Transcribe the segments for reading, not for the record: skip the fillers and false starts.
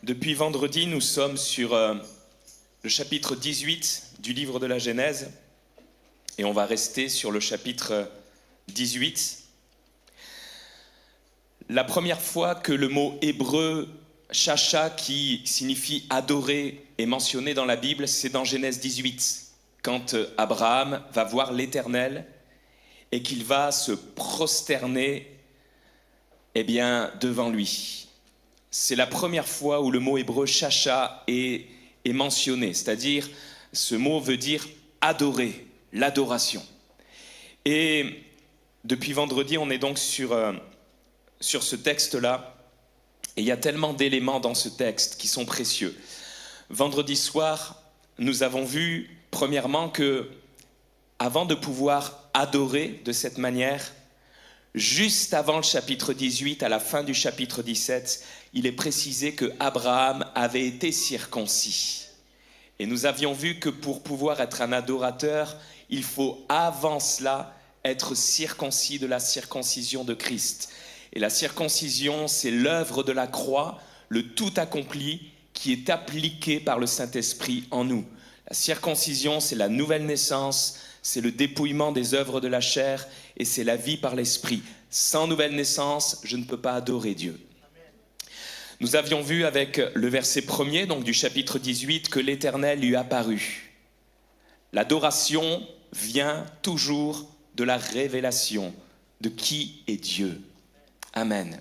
Depuis vendredi, nous sommes sur le chapitre 18 du livre de la Genèse et on va rester sur le chapitre 18. La première fois que le mot hébreu chacha, qui signifie adorer, est mentionné dans la Bible, c'est dans Genèse 18, quand Abraham va voir l'Éternel et qu'il va se prosterner devant lui. C'est la première fois où le mot hébreu chacha est mentionné, c'est-à-dire ce mot veut dire adorer, l'adoration. Et depuis vendredi, on est donc sur ce texte-là, et il y a tellement d'éléments dans ce texte qui sont précieux. Vendredi soir, nous avons vu premièrement que, avant de pouvoir adorer de cette manière, juste avant le chapitre 18, à la fin du chapitre 17, il est précisé que Abraham avait été circoncis. Et nous avions vu que pour pouvoir être un adorateur, il faut avant cela être circoncis de la circoncision de Christ. Et la circoncision, c'est l'œuvre de la croix, le tout accompli qui est appliqué par le Saint-Esprit en nous. La circoncision, c'est la nouvelle naissance, c'est le dépouillement des œuvres de la chair et c'est la vie par l'Esprit. Sans nouvelle naissance, je ne peux pas adorer Dieu. Nous avions vu avec le verset 1er, donc du chapitre 18, que l'Éternel lui apparut. L'adoration vient toujours de la révélation de qui est Dieu. Amen.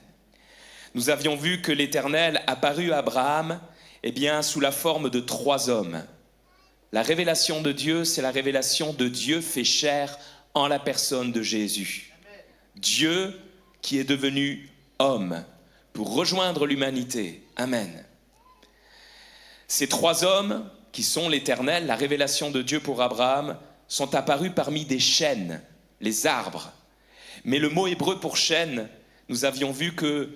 Nous avions vu que l'Éternel apparut à Abraham sous la forme de 3 hommes. La révélation de Dieu, c'est la révélation de Dieu fait chair en la personne de Jésus. Dieu qui est devenu homme pour rejoindre l'humanité. Amen. Ces 3 hommes qui sont l'Éternel, la révélation de Dieu pour Abraham, sont apparus parmi des chênes, les arbres. Mais le mot hébreu pour chêne, nous avions vu que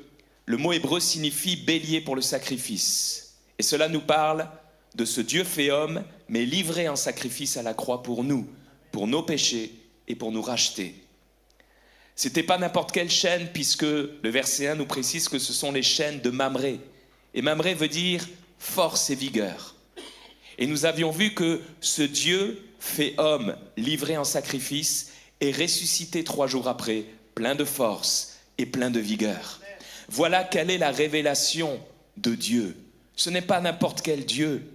le mot hébreu signifie bélier pour le sacrifice. Et cela nous parle de ce Dieu fait homme, mais livré en sacrifice à la croix pour nous, pour nos péchés et pour nous racheter. C'était pas n'importe quel chêne, puisque le verset 1 nous précise que ce sont les chênes de Mamré. Et Mamré veut dire force et vigueur. Et nous avions vu que ce Dieu fait homme, livré en sacrifice, est ressuscité 3 jours après, plein de force et plein de vigueur. Voilà quelle est la révélation de Dieu. Ce n'est pas n'importe quel Dieu.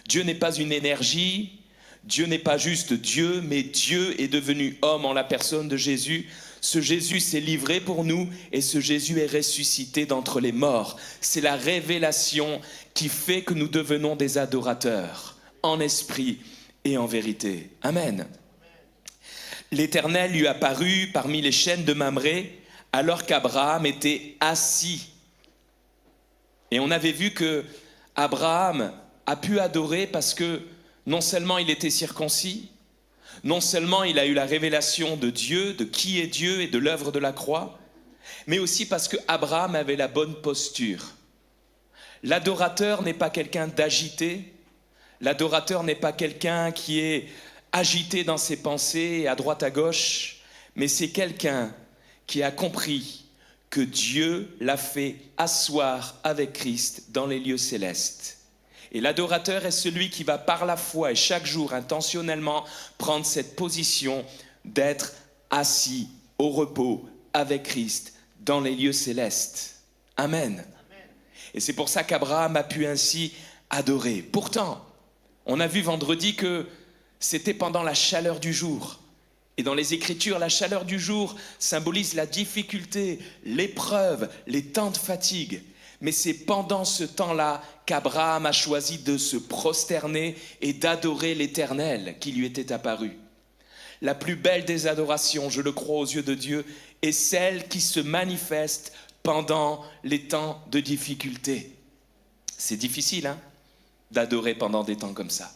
Dieu n'est pas une énergie, Dieu n'est pas juste Dieu, mais Dieu est devenu homme en la personne de Jésus. Ce Jésus s'est livré pour nous et ce Jésus est ressuscité d'entre les morts. C'est la révélation qui fait que nous devenons des adorateurs, en esprit et en vérité. Amen. L'Éternel lui apparut parmi les chênes de Mamré alors qu'Abraham était assis. Et on avait vu que Abraham a pu adorer parce que non seulement il était circoncis, non seulement il a eu la révélation de Dieu, de qui est Dieu et de l'œuvre de la croix, mais aussi parce que Abraham avait la bonne posture. L'adorateur n'est pas quelqu'un d'agité, l'adorateur n'est pas quelqu'un qui est agité dans ses pensées à droite à gauche, mais c'est quelqu'un qui a compris que Dieu l'a fait asseoir avec Christ dans les lieux célestes. Et l'adorateur est celui qui va par la foi et chaque jour intentionnellement prendre cette position d'être assis au repos avec Christ dans les lieux célestes. Amen. Et c'est pour ça qu'Abraham a pu ainsi adorer. Pourtant, on a vu vendredi que c'était pendant la chaleur du jour. Et dans les Écritures, la chaleur du jour symbolise la difficulté, l'épreuve, les temps de fatigue. Mais c'est pendant ce temps-là qu'Abraham a choisi de se prosterner et d'adorer l'Éternel qui lui était apparu. La plus belle des adorations, je le crois aux yeux de Dieu, est celle qui se manifeste pendant les temps de difficulté. C'est difficile, d'adorer pendant des temps comme ça.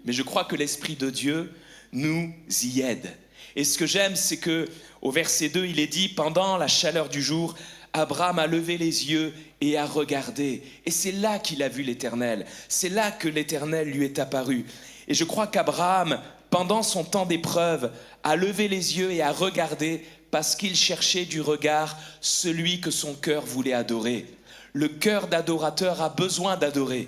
Mais je crois que l'Esprit de Dieu nous y aide. Et ce que j'aime, c'est que au verset 2, il est dit, pendant la chaleur du jour, Abraham a levé les yeux et a regardé. Et c'est là qu'il a vu l'Éternel. C'est là que l'Éternel lui est apparu. Et je crois qu'Abraham, pendant son temps d'épreuve, a levé les yeux et a regardé parce qu'il cherchait du regard celui que son cœur voulait adorer. Le cœur d'adorateur a besoin d'adorer.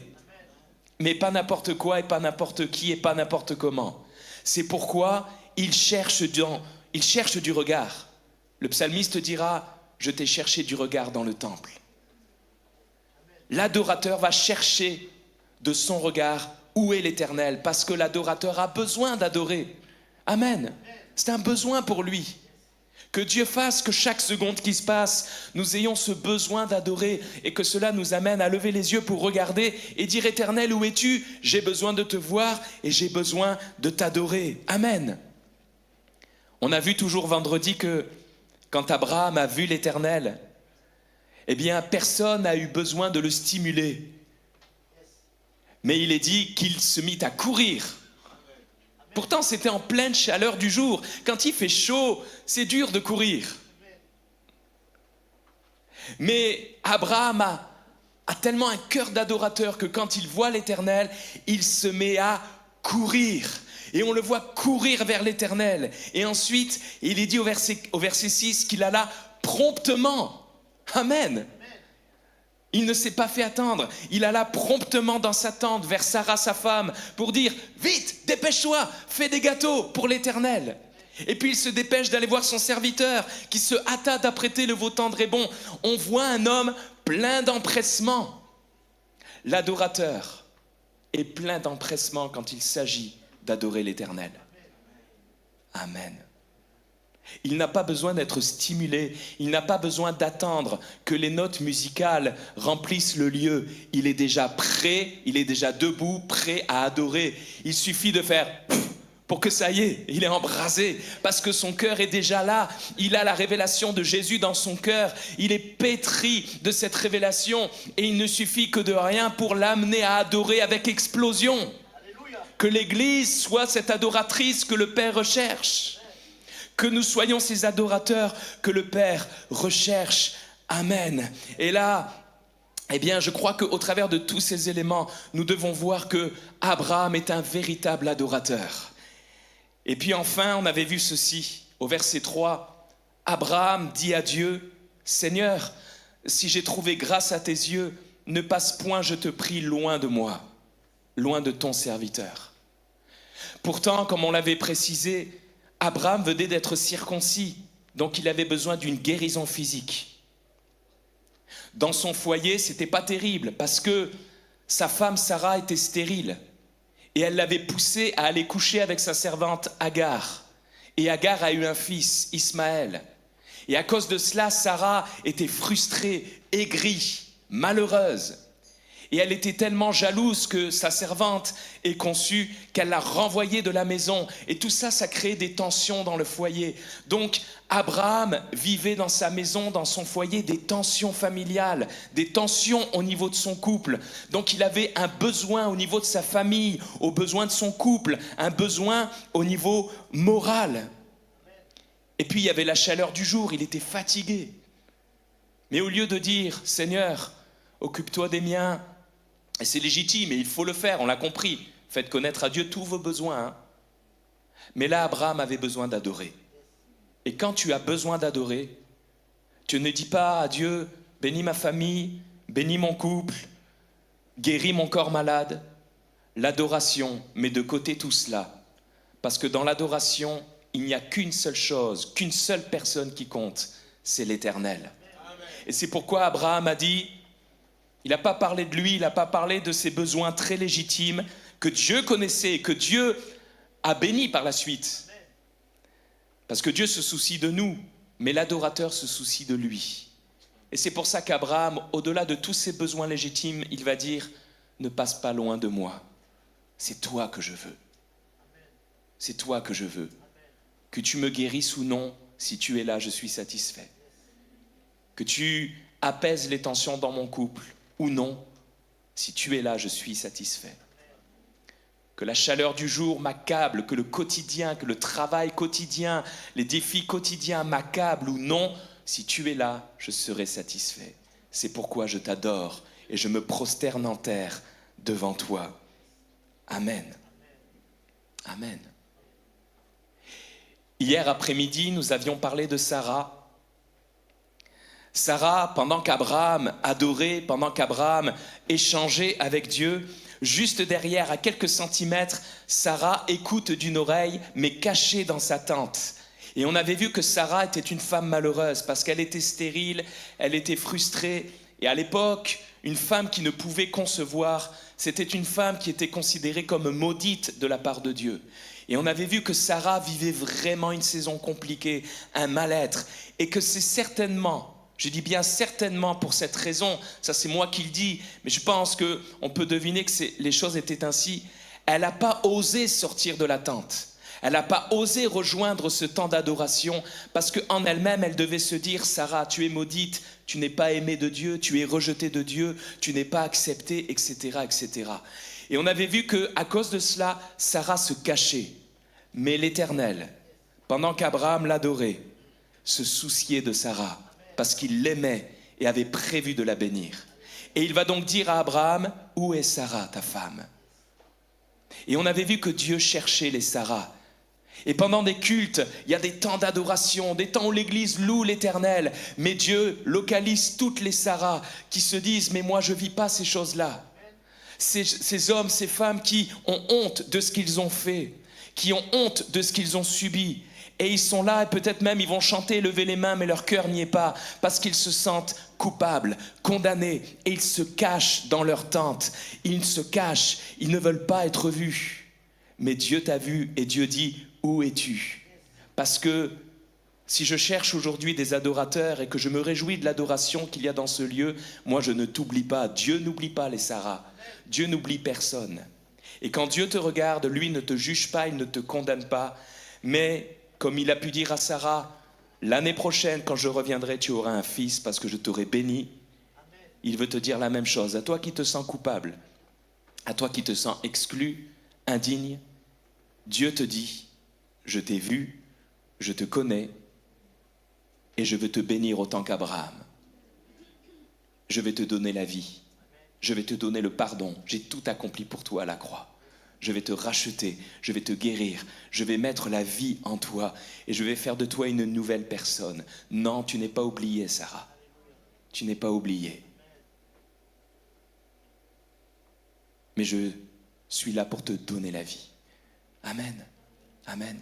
Mais pas n'importe quoi et pas n'importe qui et pas n'importe comment. C'est pourquoi il cherche du regard. Le psalmiste dira, je t'ai cherché du regard dans le temple. L'adorateur va chercher de son regard où est l'Éternel, parce que l'adorateur a besoin d'adorer. Amen. C'est un besoin pour lui. Que Dieu fasse que chaque seconde qui se passe, nous ayons ce besoin d'adorer et que cela nous amène à lever les yeux pour regarder et dire, Éternel, où es-tu? J'ai besoin de te voir et j'ai besoin de t'adorer. Amen. On a vu toujours vendredi que quand Abraham a vu l'Éternel, eh bien, personne n'a eu besoin de le stimuler. Mais il est dit qu'il se mit à courir. Pourtant, c'était en pleine chaleur du jour. Quand il fait chaud, c'est dur de courir. Mais Abraham a tellement un cœur d'adorateur que quand il voit l'Éternel, il se met à courir. Et on le voit courir vers l'Éternel. Et ensuite, il est dit au verset 6 qu'il alla promptement. Amen. Il ne s'est pas fait attendre. Il alla promptement dans sa tente vers Sarah, sa femme, pour dire « Vite, dépêche-toi, fais des gâteaux pour l'Éternel ». Et puis il se dépêche d'aller voir son serviteur qui se hâta d'apprêter le veau tendre et bon. On voit un homme plein d'empressement. L'adorateur est plein d'empressement quand il s'agit d'adorer l'Éternel. Amen. Il n'a pas besoin d'être stimulé, il n'a pas besoin d'attendre que les notes musicales remplissent le lieu. Il est déjà prêt, il est déjà debout, prêt à adorer. Il suffit de faire pour que ça y est, il est embrasé, parce que son cœur est déjà là. Il a la révélation de Jésus dans son cœur, il est pétri de cette révélation et il ne suffit que de rien pour l'amener à adorer avec explosion. Alléluia. Que l'Église soit cette adoratrice que le Père recherche. Que nous soyons ces adorateurs que le Père recherche. Amen. Et là, eh bien, je crois qu'au travers de tous ces éléments, nous devons voir que Abraham est un véritable adorateur. Et puis enfin, on avait vu ceci au verset 3. Abraham dit à Dieu, « Seigneur, si j'ai trouvé grâce à tes yeux, ne passe point, je te prie, loin de moi, loin de ton serviteur. » Pourtant, comme on l'avait précisé, Abraham venait d'être circoncis, donc il avait besoin d'une guérison physique. Dans son foyer, c'était pas terrible parce que sa femme Sarah était stérile et elle l'avait poussé à aller coucher avec sa servante Agar. Et Agar a eu un fils, Ismaël. Et à cause de cela, Sarah était frustrée, aigrie, malheureuse. Et elle était tellement jalouse que sa servante ait conçu qu'elle l'a renvoyée de la maison. Et tout ça, ça créait des tensions dans le foyer. Donc, Abraham vivait dans sa maison, dans son foyer, des tensions familiales, des tensions au niveau de son couple. Donc, il avait un besoin au niveau de sa famille, au besoin de son couple, un besoin au niveau moral. Et puis, il y avait la chaleur du jour, il était fatigué. Mais au lieu de dire, « Seigneur, occupe-toi des miens », et c'est légitime et il faut le faire, on l'a compris. Faites connaître à Dieu tous vos besoins. Hein. Mais là, Abraham avait besoin d'adorer. Et quand tu as besoin d'adorer, tu ne dis pas à Dieu, bénis ma famille, bénis mon couple, guéris mon corps malade. L'adoration met de côté tout cela. Parce que dans l'adoration, il n'y a qu'une seule chose, qu'une seule personne qui compte, c'est l'Éternel. Et c'est pourquoi Abraham a dit, il n'a pas parlé de lui, il n'a pas parlé de ses besoins très légitimes que Dieu connaissait et que Dieu a béni par la suite. Parce que Dieu se soucie de nous, mais l'adorateur se soucie de lui. Et c'est pour ça qu'Abraham, au-delà de tous ses besoins légitimes, il va dire « Ne passe pas loin de moi, c'est toi que je veux. C'est toi que je veux. Que tu me guérisses ou non, si tu es là, je suis satisfait. Que tu apaises les tensions dans mon couple, ou non, si tu es là, je suis satisfait. Que la chaleur du jour m'accable, que le quotidien, que le travail quotidien, les défis quotidiens m'accablent ou non, si tu es là, je serai satisfait. C'est pourquoi je t'adore et je me prosterne en terre devant toi. Amen. Amen. Hier après-midi, nous avions parlé de Sarah. Sarah, pendant qu'Abraham adorait, pendant qu'Abraham échangeait avec Dieu, juste derrière, à quelques centimètres, Sarah écoute d'une oreille, mais cachée dans sa tente. Et on avait vu que Sarah était une femme malheureuse parce qu'elle était stérile, elle était frustrée. Et à l'époque, une femme qui ne pouvait concevoir, c'était une femme qui était considérée comme maudite de la part de Dieu. Et on avait vu que Sarah vivait vraiment une saison compliquée, un mal-être, et que c'est certainement, je dis bien certainement pour cette raison, ça c'est moi qui le dis, mais je pense qu'on peut deviner que les choses étaient ainsi, elle n'a pas osé sortir de la tente. Elle n'a pas osé rejoindre ce temps d'adoration parce qu'en elle-même, elle devait se dire « Sarah, tu es maudite, tu n'es pas aimée de Dieu, tu es rejetée de Dieu, tu n'es pas acceptée, etc. etc. » Et on avait vu qu'à cause de cela, Sarah se cachait. Mais l'Éternel, pendant qu'Abraham l'adorait, se souciait de Sarah parce qu'il l'aimait et avait prévu de la bénir. Et il va donc dire à Abraham « Où est Sarah, ta femme ?» Et on avait vu que Dieu cherchait les Sarah. Et pendant des cultes, il y a des temps d'adoration, des temps où l'Église loue l'Éternel. Mais Dieu localise toutes les Sarah qui se disent « Mais moi, je ne vis pas ces choses-là. » Ces hommes, ces femmes qui ont honte de ce qu'ils ont fait, qui ont honte de ce qu'ils ont subi. Et ils sont là et peut-être même ils vont chanter, lever les mains, mais leur cœur n'y est pas parce qu'ils se sentent coupables, condamnés. Et ils se cachent dans leur tente. Ils se cachent, ils ne veulent pas être vus. Mais Dieu t'a vu et Dieu dit « Où es-tu » Parce que si je cherche aujourd'hui des adorateurs et que je me réjouis de l'adoration qu'il y a dans ce lieu, moi je ne t'oublie pas. Dieu n'oublie pas les Sarah. Dieu n'oublie personne. Et quand Dieu te regarde, lui ne te juge pas, il ne te condamne pas. Mais comme il a pu dire à Sarah, l'année prochaine, quand je reviendrai, tu auras un fils parce que je t'aurai béni. Il veut te dire la même chose. À toi qui te sens coupable, à toi qui te sens exclu, indigne, Dieu te dit, je t'ai vu, je te connais et je veux te bénir autant qu'Abraham. Je vais te donner la vie, je vais te donner le pardon, j'ai tout accompli pour toi à la croix. Je vais te racheter, je vais te guérir, je vais mettre la vie en toi et je vais faire de toi une nouvelle personne. Non, tu n'es pas oubliée, Sarah. Tu n'es pas oubliée. Mais je suis là pour te donner la vie. Amen. Amen.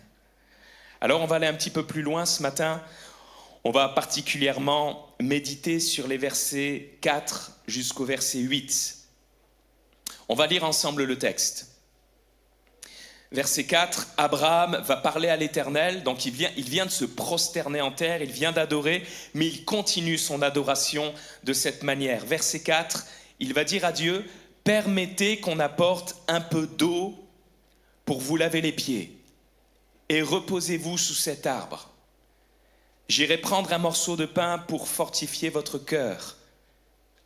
Alors on va aller un petit peu plus loin ce matin. On va particulièrement méditer sur les versets 4 jusqu'au verset 8. On va lire ensemble le texte. Verset 4, Abraham va parler à l'Éternel, donc il vient de se prosterner en terre, il vient d'adorer, mais il continue son adoration de cette manière. Verset 4, il va dire à Dieu, « Permettez qu'on apporte un peu d'eau pour vous laver les pieds, et reposez-vous sous cet arbre. J'irai prendre un morceau de pain pour fortifier votre cœur.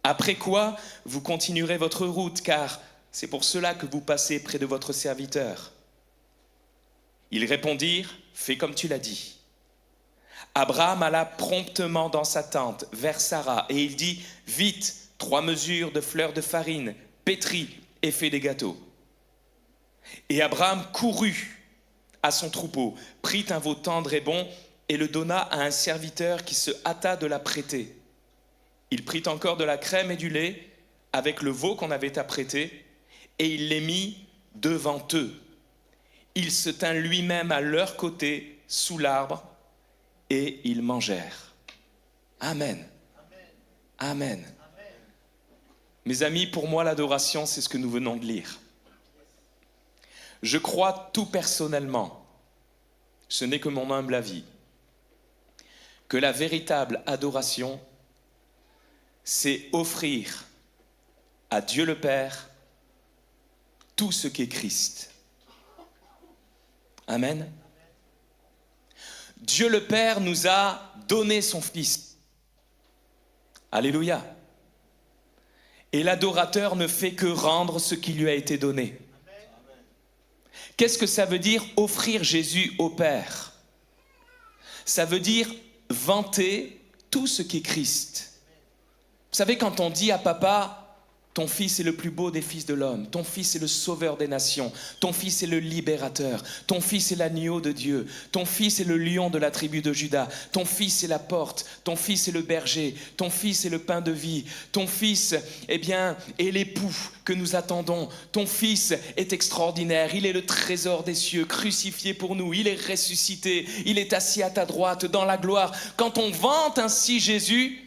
Après quoi, vous continuerez votre route, car c'est pour cela que vous passez près de votre serviteur. » Ils répondirent, « Fais comme tu l'as dit. » Abraham alla promptement dans sa tente vers Sarah et il dit, « Vite, 3 mesures de fleurs de farine, pétris et fais des gâteaux. » Et Abraham courut à son troupeau, prit un veau tendre et bon et le donna à un serviteur qui se hâta de l'apprêter. Il prit encore de la crème et du lait avec le veau qu'on avait apprêté et il les mit devant eux. Il se tint lui-même à leur côté sous l'arbre et ils mangèrent. Amen. Amen. Mes amis, pour moi, l'adoration, c'est ce que nous venons de lire. Je crois tout personnellement, ce n'est que mon humble avis, que la véritable adoration, c'est offrir à Dieu le Père tout ce qu'est Christ. Amen. Dieu le Père nous a donné son Fils. Alléluia. Et l'adorateur ne fait que rendre ce qui lui a été donné. Qu'est-ce que ça veut dire offrir Jésus au Père? Ça veut dire vanter tout ce qu'est Christ. Vous savez, quand on dit à papa, Ton Fils est le plus beau des fils de l'homme. Ton Fils est le sauveur des nations. Ton Fils est le libérateur. Ton Fils est l'agneau de Dieu. Ton Fils est le lion de la tribu de Juda. Ton Fils est la porte. Ton Fils est le berger. Ton Fils est le pain de vie. Ton Fils, eh bien, est l'époux que nous attendons. Ton Fils est extraordinaire. Il est le trésor des cieux, crucifié pour nous. Il est ressuscité. Il est assis à ta droite dans la gloire. Quand on vante ainsi Jésus,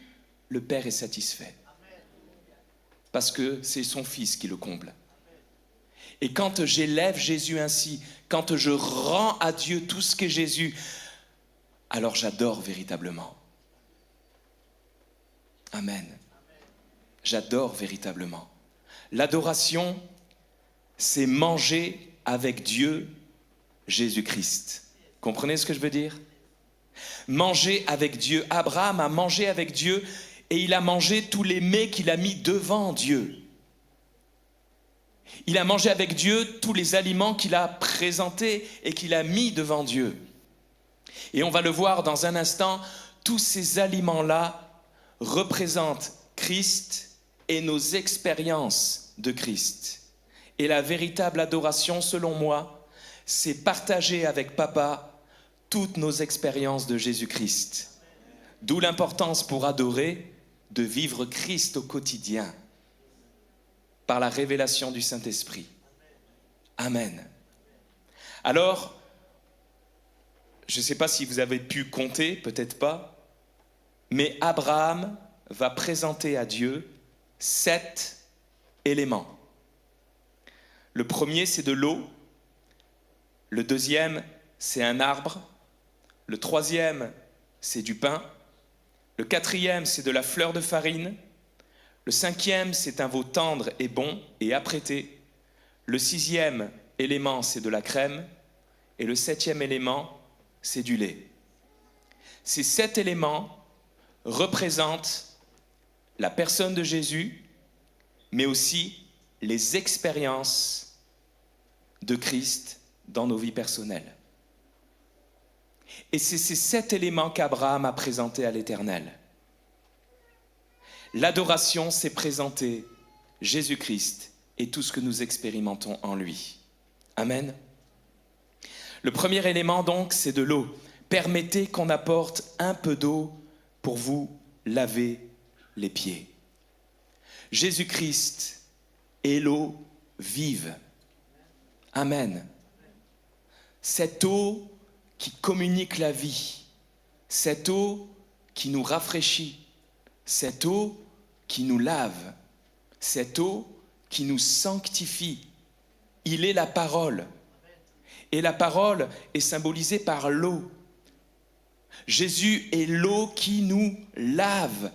le Père est satisfait. Parce que c'est son Fils qui le comble. Et quand j'élève Jésus ainsi, quand je rends à Dieu tout ce qu'est Jésus, alors j'adore véritablement. Amen. J'adore véritablement. L'adoration, c'est manger avec Dieu, Jésus-Christ. Comprenez ce que je veux dire? Manger avec Dieu. Abraham a mangé avec Dieu. Et il a mangé tous les mets qu'il a mis devant Dieu. Il a mangé avec Dieu tous les aliments qu'il a présentés et qu'il a mis devant Dieu. Et on va le voir dans un instant, tous ces aliments-là représentent Christ et nos expériences de Christ. Et la véritable adoration, selon moi, c'est partager avec Papa toutes nos expériences de Jésus-Christ. D'où l'importance pour adorer de vivre Christ au quotidien par la révélation du Saint-Esprit. Amen. Alors, je ne sais pas si vous avez pu compter, peut-être pas, mais Abraham va présenter à Dieu 7 éléments. Le premier, c'est de l'eau. Le deuxième, c'est un arbre. Le troisième, c'est du pain. Le quatrième, c'est de la fleur de farine. Le cinquième, c'est un veau tendre et bon et apprêté. Le sixième élément, c'est de la crème. Et le septième élément, c'est du lait. Ces 7 éléments représentent la personne de Jésus, mais aussi les expériences de Christ dans nos vies personnelles. Et c'est ces 7 éléments qu'Abraham a présentés à l'Éternel. L'adoration, c'est présenter Jésus-Christ et tout ce que nous expérimentons en lui. Amen. Le premier élément, donc, c'est de l'eau. Permettez qu'on apporte un peu d'eau pour vous laver les pieds. Jésus-Christ est l'eau vive. Amen. Cette eau qui communique la vie, cette eau qui nous rafraîchit, cette eau qui nous lave, cette eau qui nous sanctifie. Il est la parole. Et la parole est symbolisée par l'eau. Jésus est l'eau qui nous lave.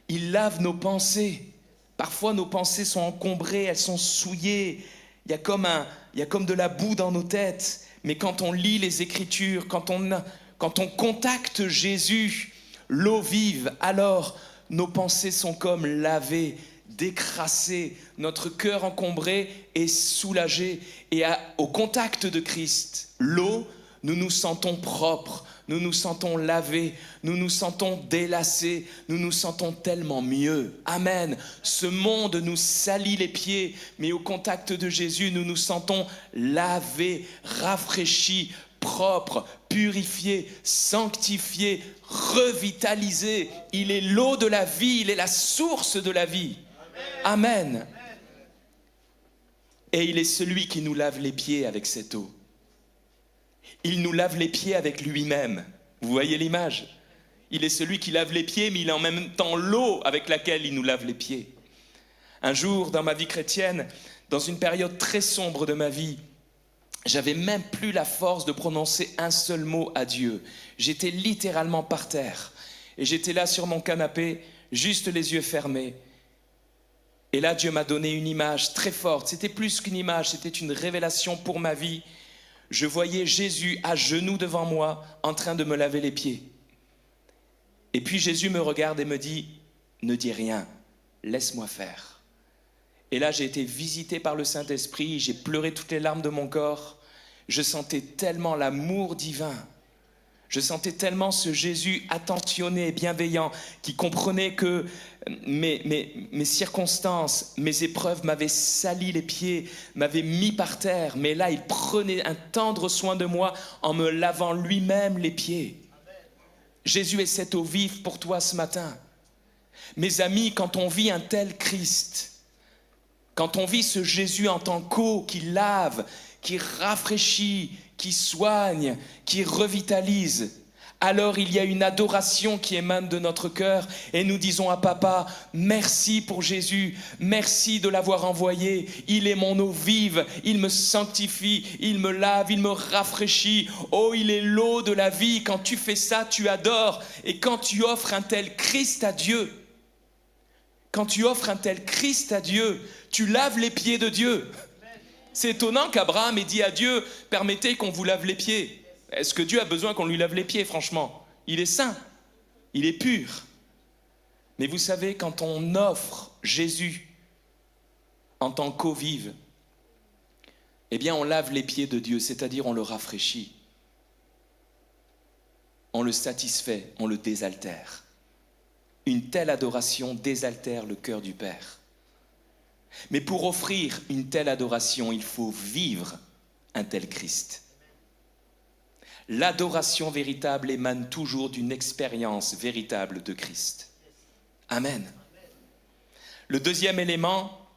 Il lave nos pensées. Parfois, nos pensées sont encombrées, elles sont souillées. Il y a comme de la boue dans nos têtes. Mais quand on lit les Écritures, quand on contacte Jésus, l'eau vive, alors nos pensées sont comme lavées, décrassées, notre cœur encombré est soulagé. Et au contact de Christ, l'eau, nous nous sentons propres, nous nous sentons lavés, nous nous sentons délacés, nous nous sentons tellement mieux. Amen. Ce monde nous salit les pieds, mais au contact de Jésus, nous nous sentons lavés, rafraîchis, propres, purifiés, sanctifiés, revitalisés. Il est l'eau de la vie, il est la source de la vie. Amen. Et il est celui qui nous lave les pieds avec cette eau. Il nous lave les pieds avec lui-même. Vous voyez l'image? Il est celui qui lave les pieds, mais il est en même temps l'eau avec laquelle il nous lave les pieds. Un jour, dans ma vie chrétienne, dans une période très sombre de ma vie, j'avais même plus la force de prononcer un seul mot à Dieu. J'étais littéralement par terre. Et j'étais là sur mon canapé, juste les yeux fermés. Et là, Dieu m'a donné une image très forte. C'était plus qu'une image, c'était une révélation pour ma vie. Je voyais Jésus à genoux devant moi, en train de me laver les pieds. Et puis Jésus me regarde et me dit, ne dis rien, laisse-moi faire. Et là, j'ai été visité par le Saint-Esprit, j'ai pleuré toutes les larmes de mon corps. Je sentais tellement l'amour divin. Je sentais tellement ce Jésus attentionné et bienveillant qui comprenait que mes circonstances, mes épreuves m'avaient sali les pieds, m'avaient mis par terre. Mais là, il prenait un tendre soin de moi en me lavant lui-même les pieds. Jésus est cette eau vive pour toi ce matin. Mes amis, quand on vit un tel Christ, quand on vit ce Jésus en tant qu'eau qui lave, qui rafraîchit, qui soigne, qui revitalise, alors il y a une adoration qui émane de notre cœur et nous disons à Papa, merci pour Jésus, merci de l'avoir envoyé, il est mon eau vive, il me sanctifie, il me lave, il me rafraîchit, oh il est l'eau de la vie, quand tu fais ça tu adores et quand tu offres un tel Christ à Dieu, tu laves les pieds de Dieu. C'est étonnant qu'Abraham ait dit à Dieu, permettez qu'on vous lave les pieds. Est-ce que Dieu a besoin qu'on lui lave les pieds, franchement? Il est saint, il est pur. Mais vous savez, quand on offre Jésus en tant qu'eau vive, eh bien on lave les pieds de Dieu, c'est-à-dire on le rafraîchit. On le satisfait, on le désaltère. Une telle adoration désaltère le cœur du Père. Mais pour offrir une telle adoration, il faut vivre un tel Christ. L'adoration véritable émane toujours d'une expérience véritable de Christ. Amen. Le deuxième élément,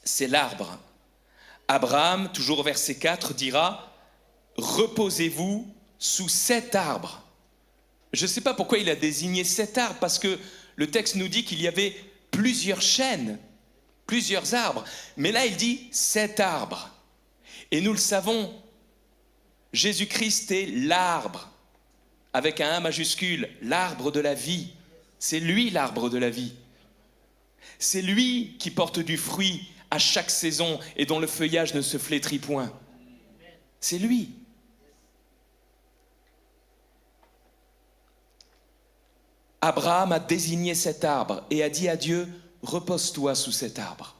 c'est l'arbre. Abraham, toujours au verset 4, dira « Reposez-vous sous cet arbre ». Je ne sais pas pourquoi il a désigné cet arbre, parce que le texte nous dit qu'il y avait plusieurs chênes, plusieurs arbres. Mais là, il dit cet arbre. Et nous le savons, Jésus-Christ est l'arbre, avec un A majuscule, l'arbre de la vie. C'est lui l'arbre de la vie. C'est lui qui porte du fruit à chaque saison et dont le feuillage ne se flétrit point. C'est lui. Abraham a désigné cet arbre et a dit à Dieu, repose-toi sous cet arbre.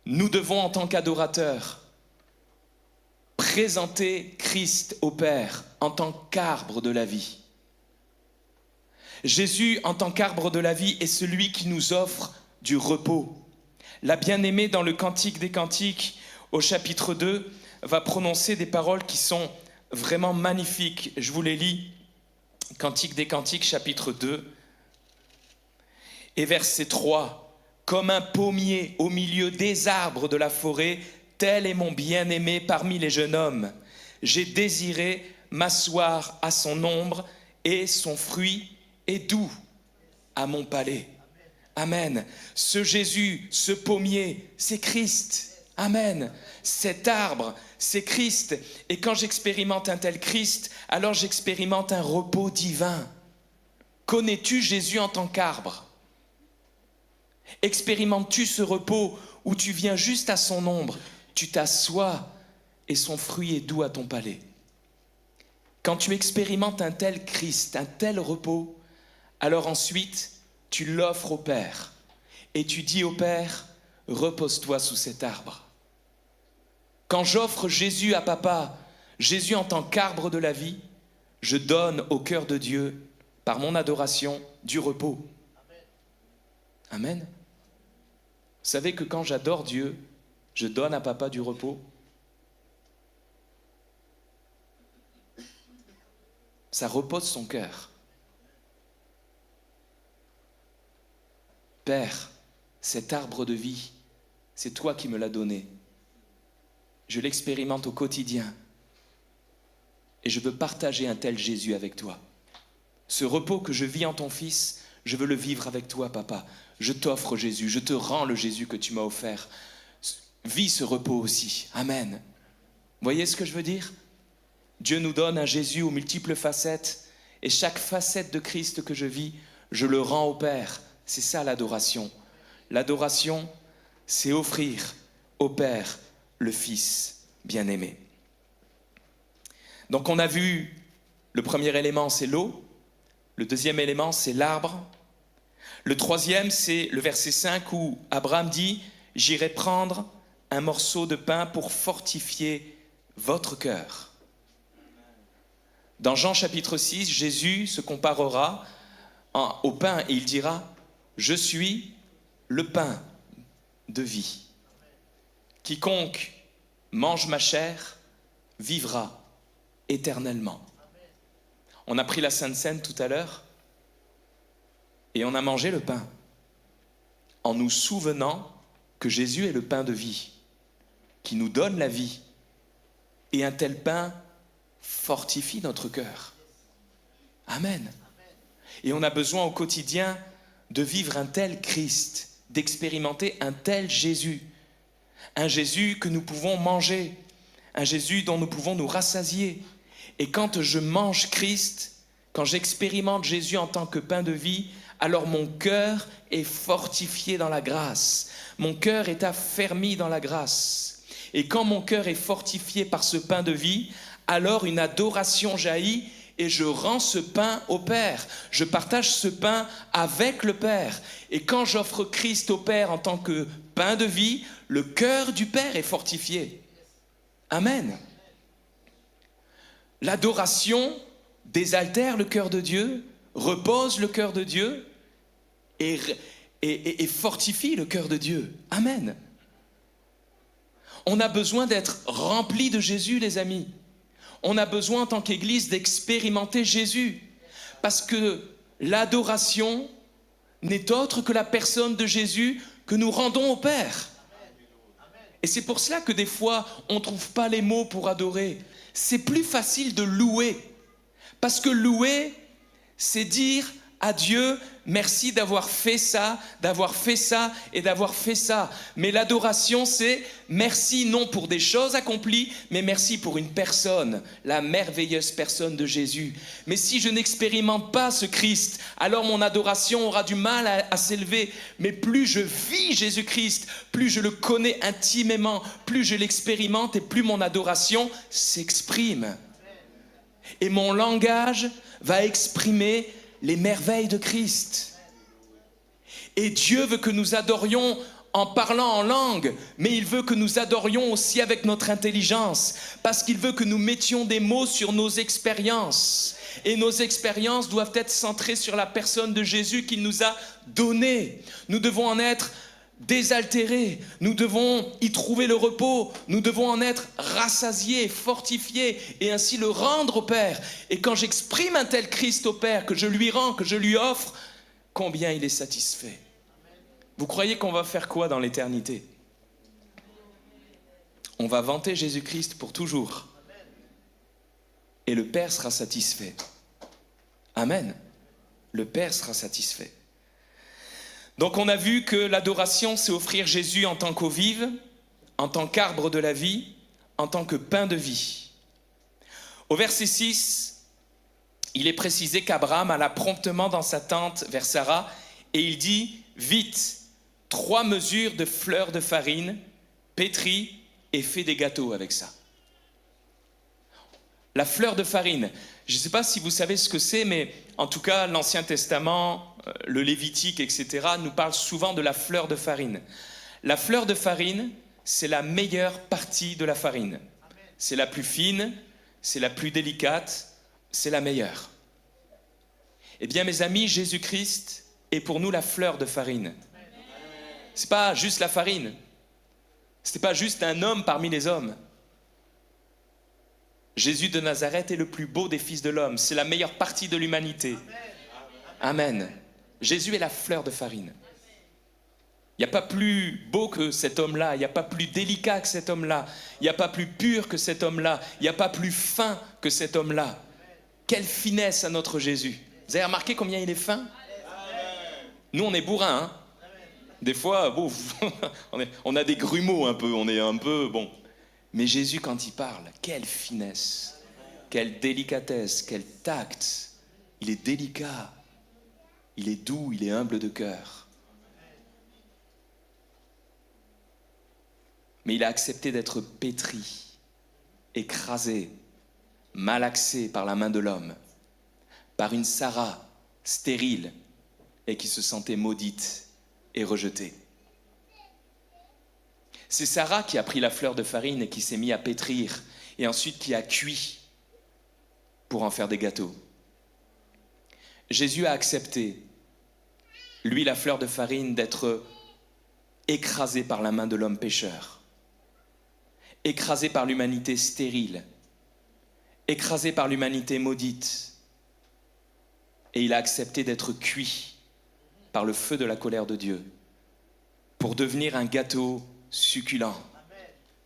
Nous devons, en tant qu'adorateurs, présenter Christ au Père en tant qu'arbre de la vie. Jésus, en tant qu'arbre de la vie, est celui qui nous offre du repos. La bien-aimée, dans le Cantique des Cantiques, au chapitre 2, va prononcer des paroles qui sont vraiment magnifiques. Je vous les lis. Cantique des Cantiques, chapitre 2, et verset 3. « Comme un pommier au milieu des arbres de la forêt, tel est mon bien-aimé parmi les jeunes hommes. J'ai désiré m'asseoir à son ombre, et son fruit est doux à mon palais. » Amen. Ce Jésus, ce pommier, c'est Christ. Amen. Cet arbre, c'est Christ. Et quand j'expérimente un tel Christ, alors j'expérimente un repos divin. Connais-tu Jésus en tant qu'arbre? Expérimentes-tu ce repos où tu viens juste à son ombre, tu t'assois et son fruit est doux à ton palais? Quand tu expérimentes un tel Christ, un tel repos, alors ensuite, tu l'offres au Père et tu dis au Père, repose-toi sous cet arbre. Quand j'offre Jésus à Papa, Jésus en tant qu'arbre de la vie, je donne au cœur de Dieu, par mon adoration, du repos. Amen. Vous savez que quand j'adore Dieu, je donne à Papa du repos. Ça repose son cœur. Père, cet arbre de vie, c'est toi qui me l'as donné. Je l'expérimente au quotidien. Et je veux partager un tel Jésus avec toi. Ce repos que je vis en ton Fils, je veux le vivre avec toi, Papa. Je t'offre Jésus, je te rends le Jésus que tu m'as offert. Vis ce repos aussi. Amen. Vous voyez ce que je veux dire? Dieu nous donne un Jésus aux multiples facettes. Et chaque facette de Christ que je vis, je le rends au Père. C'est ça l'adoration. L'adoration, c'est offrir au Père le Fils bien-aimé. Donc on a vu, le premier élément c'est l'eau, le deuxième élément c'est l'arbre, le troisième c'est le verset 5 où Abraham dit « J'irai prendre un morceau de pain pour fortifier votre cœur. » Dans Jean chapitre 6, Jésus se comparera au pain et il dira « Je suis le pain de vie. Quiconque mange ma chair vivra éternellement. » On a pris la Sainte Seine tout à l'heure et on a mangé le pain en nous souvenant que Jésus est le pain de vie, qui nous donne la vie. Et un tel pain fortifie notre cœur. Amen. Et on a besoin au quotidien de vivre un tel Christ, d'expérimenter un tel Jésus. Un Jésus que nous pouvons manger, un Jésus dont nous pouvons nous rassasier. Et quand je mange Christ, quand j'expérimente Jésus en tant que pain de vie, alors mon cœur est fortifié dans la grâce. Mon cœur est affermi dans la grâce. Et quand mon cœur est fortifié par ce pain de vie, alors une adoration jaillit et je rends ce pain au Père. Je partage ce pain avec le Père. Et quand j'offre Christ au Père en tant que pain de vie, le cœur du Père est fortifié. Amen. L'adoration désaltère le cœur de Dieu, repose le cœur de Dieu et fortifie le cœur de Dieu. Amen. On a besoin d'être rempli de Jésus, les amis. On a besoin en tant qu'Église d'expérimenter Jésus. Parce que l'adoration n'est autre que la personne de Jésus que nous rendons au Père. Et c'est pour cela que des fois, on ne trouve pas les mots pour adorer. C'est plus facile de louer. Parce que louer, c'est dire à Dieu, merci d'avoir fait ça et d'avoir fait ça. Mais l'adoration, c'est merci non pour des choses accomplies, mais merci pour une personne, la merveilleuse personne de Jésus. Mais si je n'expérimente pas ce Christ, alors mon adoration aura du mal à s'élever. Mais plus je vis Jésus-Christ, plus je le connais intimement, plus je l'expérimente et plus mon adoration s'exprime. Et mon langage va exprimer les merveilles de Christ. Et Dieu veut que nous adorions en parlant en langue, mais il veut que nous adorions aussi avec notre intelligence, parce qu'il veut que nous mettions des mots sur nos expériences. Et nos expériences doivent être centrées sur la personne de Jésus qu'il nous a donnée. Nous devons en être désaltérés, nous devons y trouver le repos, nous devons en être rassasiés, fortifiés et ainsi le rendre au Père. Et quand j'exprime un tel Christ au Père, que je lui rends, que je lui offre, combien il est satisfait. Vous croyez qu'on va faire quoi dans l'éternité? On va vanter Jésus-Christ pour toujours. Et le Père sera satisfait. Amen. Le Père sera satisfait. Donc on a vu que l'adoration, c'est offrir Jésus en tant qu'eau vive, en tant qu'arbre de la vie, en tant que pain de vie. Au verset 6, il est précisé qu'Abraham alla promptement dans sa tente vers Sarah et il dit « Vite, 3 mesures de fleurs de farine, pétris et fais des gâteaux avec ça. » La fleur de farine, je ne sais pas si vous savez ce que c'est, mais en tout cas, l'Ancien Testament, le Lévitique, etc., nous parle souvent de la fleur de farine. La fleur de farine, c'est la meilleure partie de la farine. C'est la plus fine, c'est la plus délicate, c'est la meilleure. Eh bien, mes amis, Jésus-Christ est pour nous la fleur de farine. Ce n'est pas juste la farine. Ce n'est pas juste un homme parmi les hommes. Jésus de Nazareth est le plus beau des fils de l'homme. C'est la meilleure partie de l'humanité. Amen. Jésus est la fleur de farine. Il n'y a pas plus beau que cet homme-là. Il n'y a pas plus délicat que cet homme-là. Il n'y a pas plus pur que cet homme-là. Il n'y a pas plus fin que cet homme-là. Quelle finesse à notre Jésus. Vous avez remarqué combien il est fin? Nous, on est bourrins, hein? Des fois, bon, on a des grumeaux un peu. On est un peu, bon... Mais Jésus, quand il parle, quelle finesse, quelle délicatesse, quel tact. Il est délicat, il est doux, il est humble de cœur. Mais il a accepté d'être pétri, écrasé, malaxé par la main de l'homme, par une Sarah stérile et qui se sentait maudite et rejetée. C'est Sarah qui a pris la fleur de farine et qui s'est mise à pétrir et ensuite qui a cuit. pour en faire des gâteaux. Jésus a accepté, lui, la fleur de farine, d'être écrasé par la main de l'homme pécheur, écrasé par l'humanité stérile, écrasé par l'humanité maudite. Et il a accepté d'être cuit par le feu de la colère de Dieu pour devenir un gâteau succulent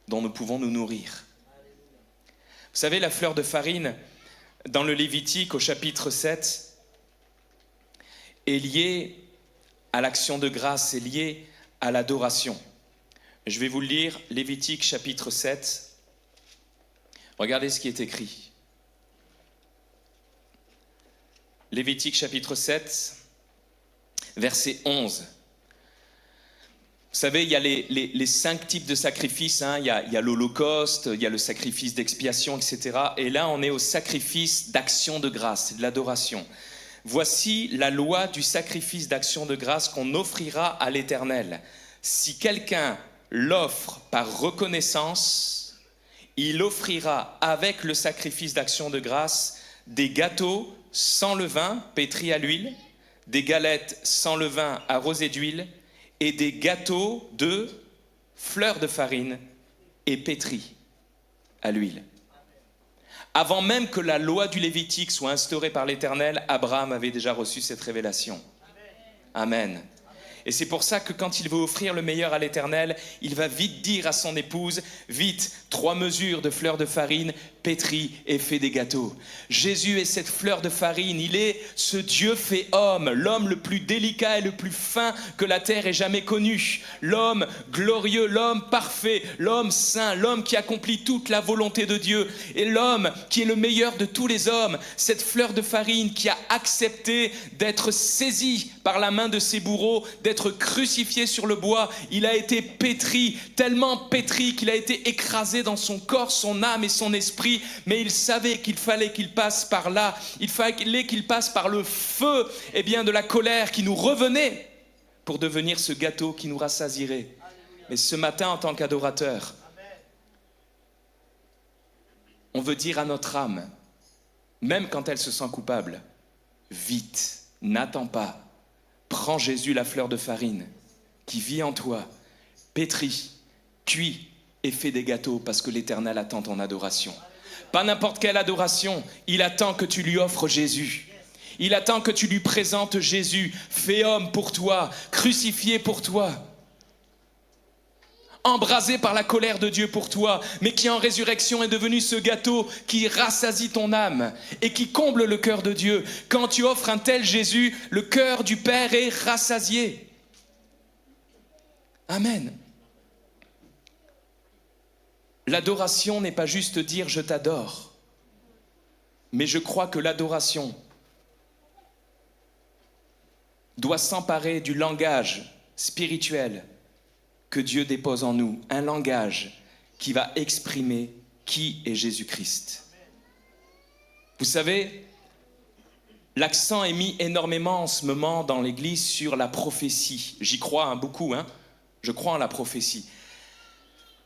dont nous pouvons nous nourrir. Vous savez, la fleur de farine, dans le Lévitique au chapitre 7, est liée à l'action de grâce, est liée à l'adoration. Je vais vous le lire, Lévitique chapitre 7. Regardez ce qui est écrit. Lévitique chapitre 7, verset 11. Vous savez, il y a les 5 types de sacrifices, hein. Il y a l'holocauste, il y a le sacrifice d'expiation, etc. Et là, on est au sacrifice d'action de grâce, de l'adoration. Voici la loi du sacrifice d'action de grâce qu'on offrira à l'Éternel. Si quelqu'un l'offre par reconnaissance, il offrira avec le sacrifice d'action de grâce des gâteaux sans levain pétris à l'huile, des galettes sans levain arrosées d'huile et des gâteaux de fleurs de farine et pétris à l'huile. Avant même que la loi du Lévitique soit instaurée par l'Éternel, Abraham avait déjà reçu cette révélation. Amen. Et c'est pour ça que quand il veut offrir le meilleur à l'Éternel, il va vite dire à son épouse, vite, 3 mesures de fleurs de farine, pétris et fait des gâteaux. Jésus est cette fleur de farine, il est ce Dieu fait homme, l'homme le plus délicat et le plus fin que la terre ait jamais connu. L'homme glorieux, l'homme parfait, l'homme saint, l'homme qui accomplit toute la volonté de Dieu. Et l'homme qui est le meilleur de tous les hommes, cette fleur de farine qui a accepté d'être saisi par la main de ses bourreaux, d'être crucifié sur le bois. Il a été pétri, tellement pétri qu'il a été écrasé dans son corps, son âme et son esprit. Mais il savait qu'il fallait qu'il passe par là. Il fallait qu'il passe par le feu de la colère qui nous revenait pour devenir ce gâteau qui nous rassasierait. Mais ce matin, en tant qu'adorateur, on veut dire à notre âme, même quand elle se sent coupable, vite, n'attends pas. Prends Jésus, la fleur de farine, qui vit en toi, pétris, cuis et fais des gâteaux parce que l'Éternel attend ton adoration. Pas n'importe quelle adoration, il attend que tu lui offres Jésus. Il attend que tu lui présentes Jésus, fait homme pour toi, crucifié pour toi, embrasé par la colère de Dieu pour toi, mais qui en résurrection est devenu ce gâteau qui rassasie ton âme et qui comble le cœur de Dieu. Quand tu offres un tel Jésus, le cœur du Père est rassasié. Amen. L'adoration n'est pas juste dire « je t'adore », mais je crois que l'adoration doit s'emparer du langage spirituel que Dieu dépose en nous, un langage qui va exprimer qui est Jésus-Christ. Vous savez, l'accent est mis énormément en ce moment dans l'Église sur la prophétie. J'y crois beaucoup, je crois en la prophétie.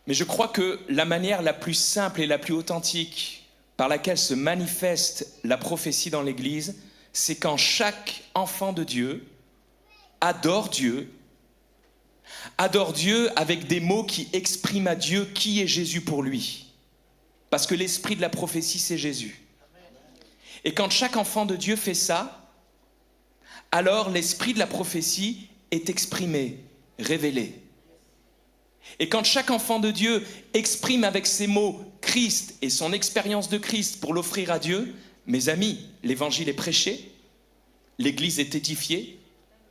Mais je crois que la manière la plus simple et la plus authentique par laquelle se manifeste la prophétie dans l'Église, c'est quand chaque enfant de Dieu adore Dieu avec des mots qui expriment à Dieu qui est Jésus pour lui. Parce que l'esprit de la prophétie, c'est Jésus. Et quand chaque enfant de Dieu fait ça, alors l'esprit de la prophétie est exprimé, révélé. Et quand chaque enfant de Dieu exprime avec ses mots Christ et son expérience de Christ pour l'offrir à Dieu, mes amis, l'évangile est prêché, l'église est édifiée,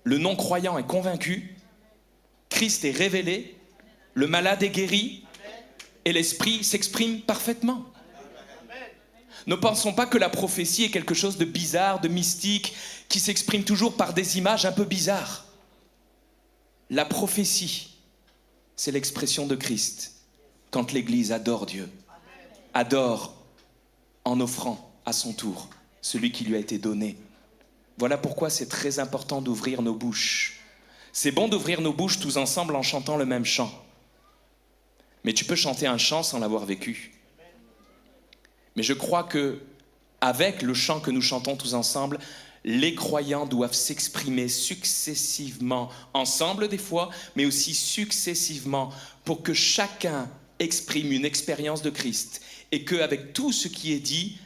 le non-croyant est convaincu, Christ est révélé, le malade est guéri et l'esprit s'exprime parfaitement. Ne pensons pas que la prophétie est quelque chose de bizarre, de mystique, qui s'exprime toujours par des images un peu bizarres. La prophétie, c'est l'expression de Christ quand l'Église adore Dieu, adore en offrant à son tour celui qui lui a été donné. Voilà pourquoi c'est très important d'ouvrir nos bouches. C'est bon d'ouvrir nos bouches tous ensemble en chantant le même chant. Mais tu peux chanter un chant sans l'avoir vécu. Mais je crois que avec le chant que nous chantons tous ensemble, les croyants doivent s'exprimer successivement, ensemble des fois, mais aussi successivement, pour que chacun exprime une expérience de Christ et qu'avec tout ce qui est dit,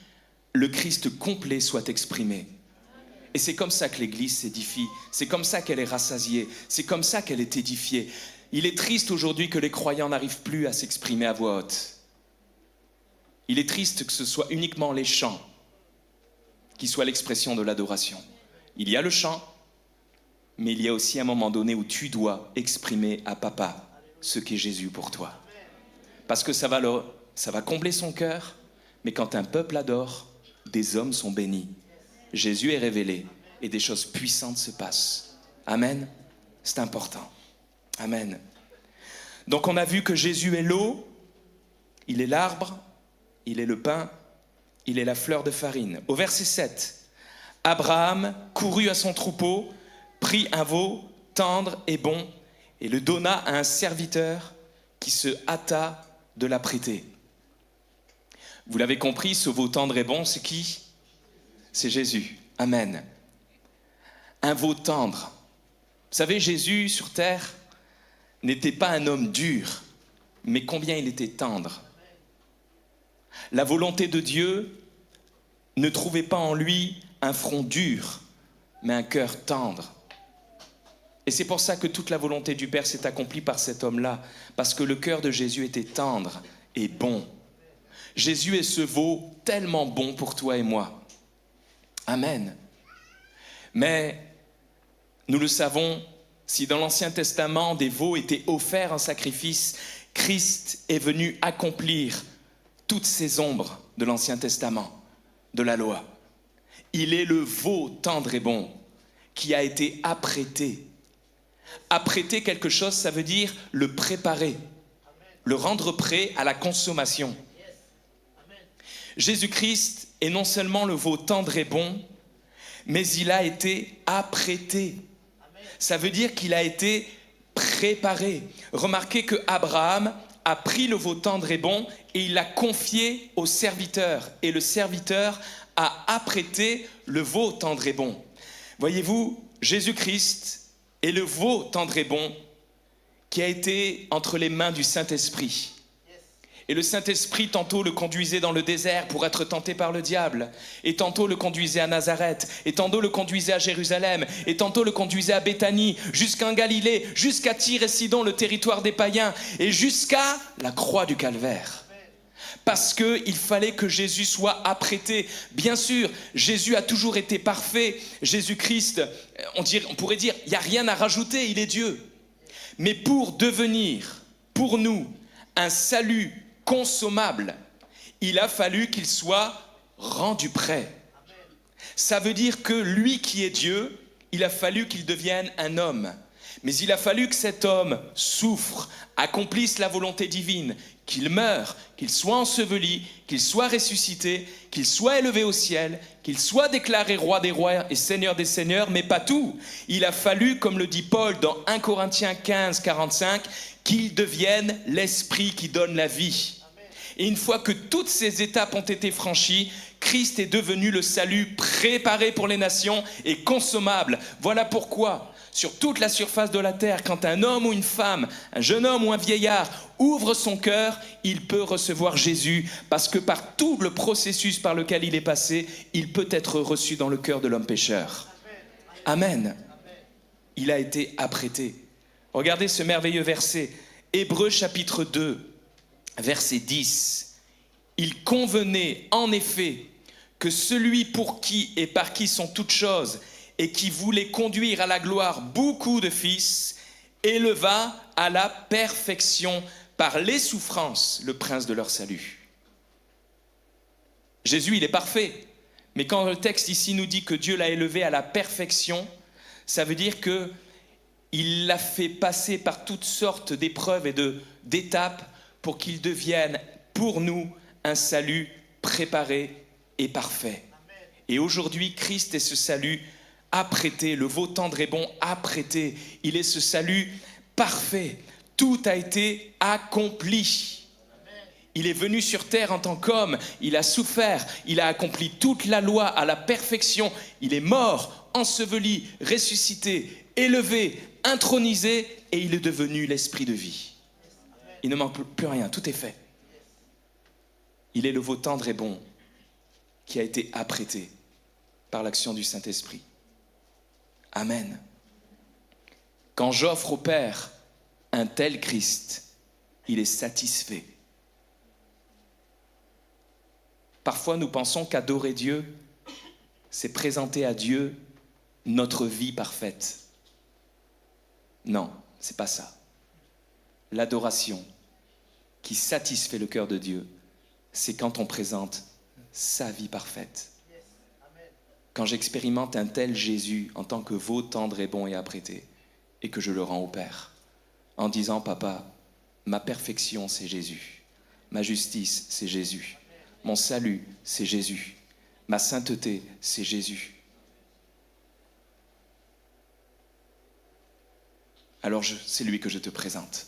le Christ complet soit exprimé. Et c'est comme ça que l'Église s'édifie, c'est comme ça qu'elle est rassasiée, c'est comme ça qu'elle est édifiée. Il est triste aujourd'hui que les croyants n'arrivent plus à s'exprimer à voix haute. Il est triste que ce soit uniquement les chants qui soient l'expression de l'adoration. Il y a le chant, mais il y a aussi un moment donné où tu dois exprimer à Papa ce qu'est Jésus pour toi. Parce que ça va combler son cœur, mais quand un peuple adore, des hommes sont bénis. Jésus est révélé et des choses puissantes se passent. Amen. C'est important. Amen. Donc on a vu que Jésus est l'eau, il est l'arbre, il est le pain, il est la fleur de farine. Au verset 7, Abraham courut à son troupeau, prit un veau tendre et bon et le donna à un serviteur qui se hâta de l'apprêter. Vous l'avez compris, ce veau tendre et bon, c'est qui ? C'est Jésus. Amen. Un veau tendre. Vous savez, Jésus sur terre n'était pas un homme dur, mais combien il était tendre. La volonté de Dieu ne trouvait pas en lui un front dur, mais un cœur tendre. Et c'est pour ça que toute la volonté du Père s'est accomplie par cet homme-là, parce que le cœur de Jésus était tendre et bon. Jésus est ce veau tellement bon pour toi et moi. Amen. Mais nous le savons, si dans l'Ancien Testament des veaux étaient offerts en sacrifice, Christ est venu accomplir toutes ces ombres de l'Ancien Testament, de la loi. Il est le veau tendre et bon qui a été apprêté. Apprêter quelque chose, ça veut dire le préparer, le rendre prêt à la consommation. Jésus-Christ est non seulement le veau tendre et bon, mais il a été apprêté. Ça veut dire qu'il a été préparé. Remarquez que Abraham a pris le veau tendre et bon et il l'a confié au serviteur. Et le serviteur a apprêté le veau tendre et bon. Voyez-vous, Jésus-Christ est le veau tendre et bon qui a été entre les mains du Saint-Esprit. Et le Saint-Esprit tantôt le conduisait dans le désert pour être tenté par le diable, et tantôt le conduisait à Nazareth, et tantôt le conduisait à Jérusalem, et tantôt le conduisait à Béthanie, jusqu'en Galilée, jusqu'à Tyr et Sidon, le territoire des païens, et jusqu'à la croix du Calvaire. Parce qu'il fallait que Jésus soit apprêté. Bien sûr, Jésus a toujours été parfait. Jésus-Christ, on pourrait dire, il n'y a rien à rajouter, il est Dieu. Mais pour devenir, pour nous, un salut consommable, il a fallu qu'il soit rendu prêt. Ça veut dire que lui qui est Dieu, il a fallu qu'il devienne un homme. Mais il a fallu que cet homme souffre, accomplisse la volonté divine, qu'il meure, qu'il soit enseveli, qu'il soit ressuscité, qu'il soit élevé au ciel, qu'il soit déclaré roi des rois et seigneur des seigneurs, mais pas tout. Il a fallu, comme le dit Paul dans 1 Corinthiens 15, 45, qu'il devienne l'esprit qui donne la vie. Et une fois que toutes ces étapes ont été franchies, Christ est devenu le salut préparé pour les nations et consommable. Voilà pourquoi, sur toute la surface de la terre, quand un homme ou une femme, un jeune homme ou un vieillard ouvre son cœur, il peut recevoir Jésus, parce que par tout le processus par lequel il est passé, il peut être reçu dans le cœur de l'homme pécheur. Amen. Il a été apprêté. Regardez ce merveilleux verset, Hébreux chapitre 2, verset 10. Il convenait en effet que celui pour qui et par qui sont toutes choses et qui voulait conduire à la gloire beaucoup de fils, éleva à la perfection par les souffrances le prince de leur salut. Jésus, il est parfait, mais quand le texte ici nous dit que Dieu l'a élevé à la perfection, ça veut dire que il l'a fait passer par toutes sortes d'épreuves et d'étapes pour qu'il devienne pour nous un salut préparé et parfait. Et aujourd'hui, Christ est ce salut apprêté, le veau tendre et bon apprêté. Il est ce salut parfait. Tout a été accompli. Il est venu sur terre en tant qu'homme, il a souffert, il a accompli toute la loi à la perfection, il est mort, enseveli, ressuscité, élevé, intronisé, et il est devenu l'esprit de vie. Il ne manque plus rien, tout est fait. Il est le veau tendre et bon qui a été apprêté par l'action du Saint-Esprit. Amen. Quand j'offre au Père un tel Christ, il est satisfait. Parfois, nous pensons qu'adorer Dieu, c'est présenter à Dieu notre vie parfaite. Non, c'est pas ça. L'adoration qui satisfait le cœur de Dieu, c'est quand on présente sa vie parfaite. Quand j'expérimente un tel Jésus en tant que veau tendre et bon et apprêté, et que je le rends au Père, en disant, Papa, ma perfection, c'est Jésus. Ma justice, c'est Jésus. Mon salut, c'est Jésus. Ma sainteté, c'est Jésus. Alors c'est lui que je te présente.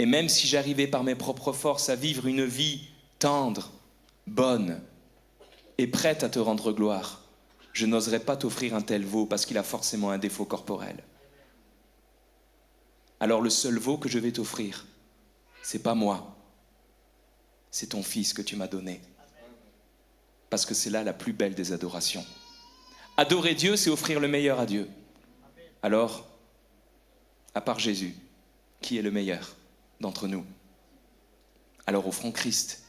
Et même si j'arrivais par mes propres forces à vivre une vie tendre, bonne et prête à te rendre gloire, je n'oserais pas t'offrir un tel veau parce qu'il a forcément un défaut corporel. Alors le seul veau que je vais t'offrir, c'est pas moi, c'est ton Fils que tu m'as donné. Parce que c'est là la plus belle des adorations. Adorer Dieu, c'est offrir le meilleur à Dieu. Alors, à part Jésus, qui est le meilleur d'entre nous? Alors offrons Christ.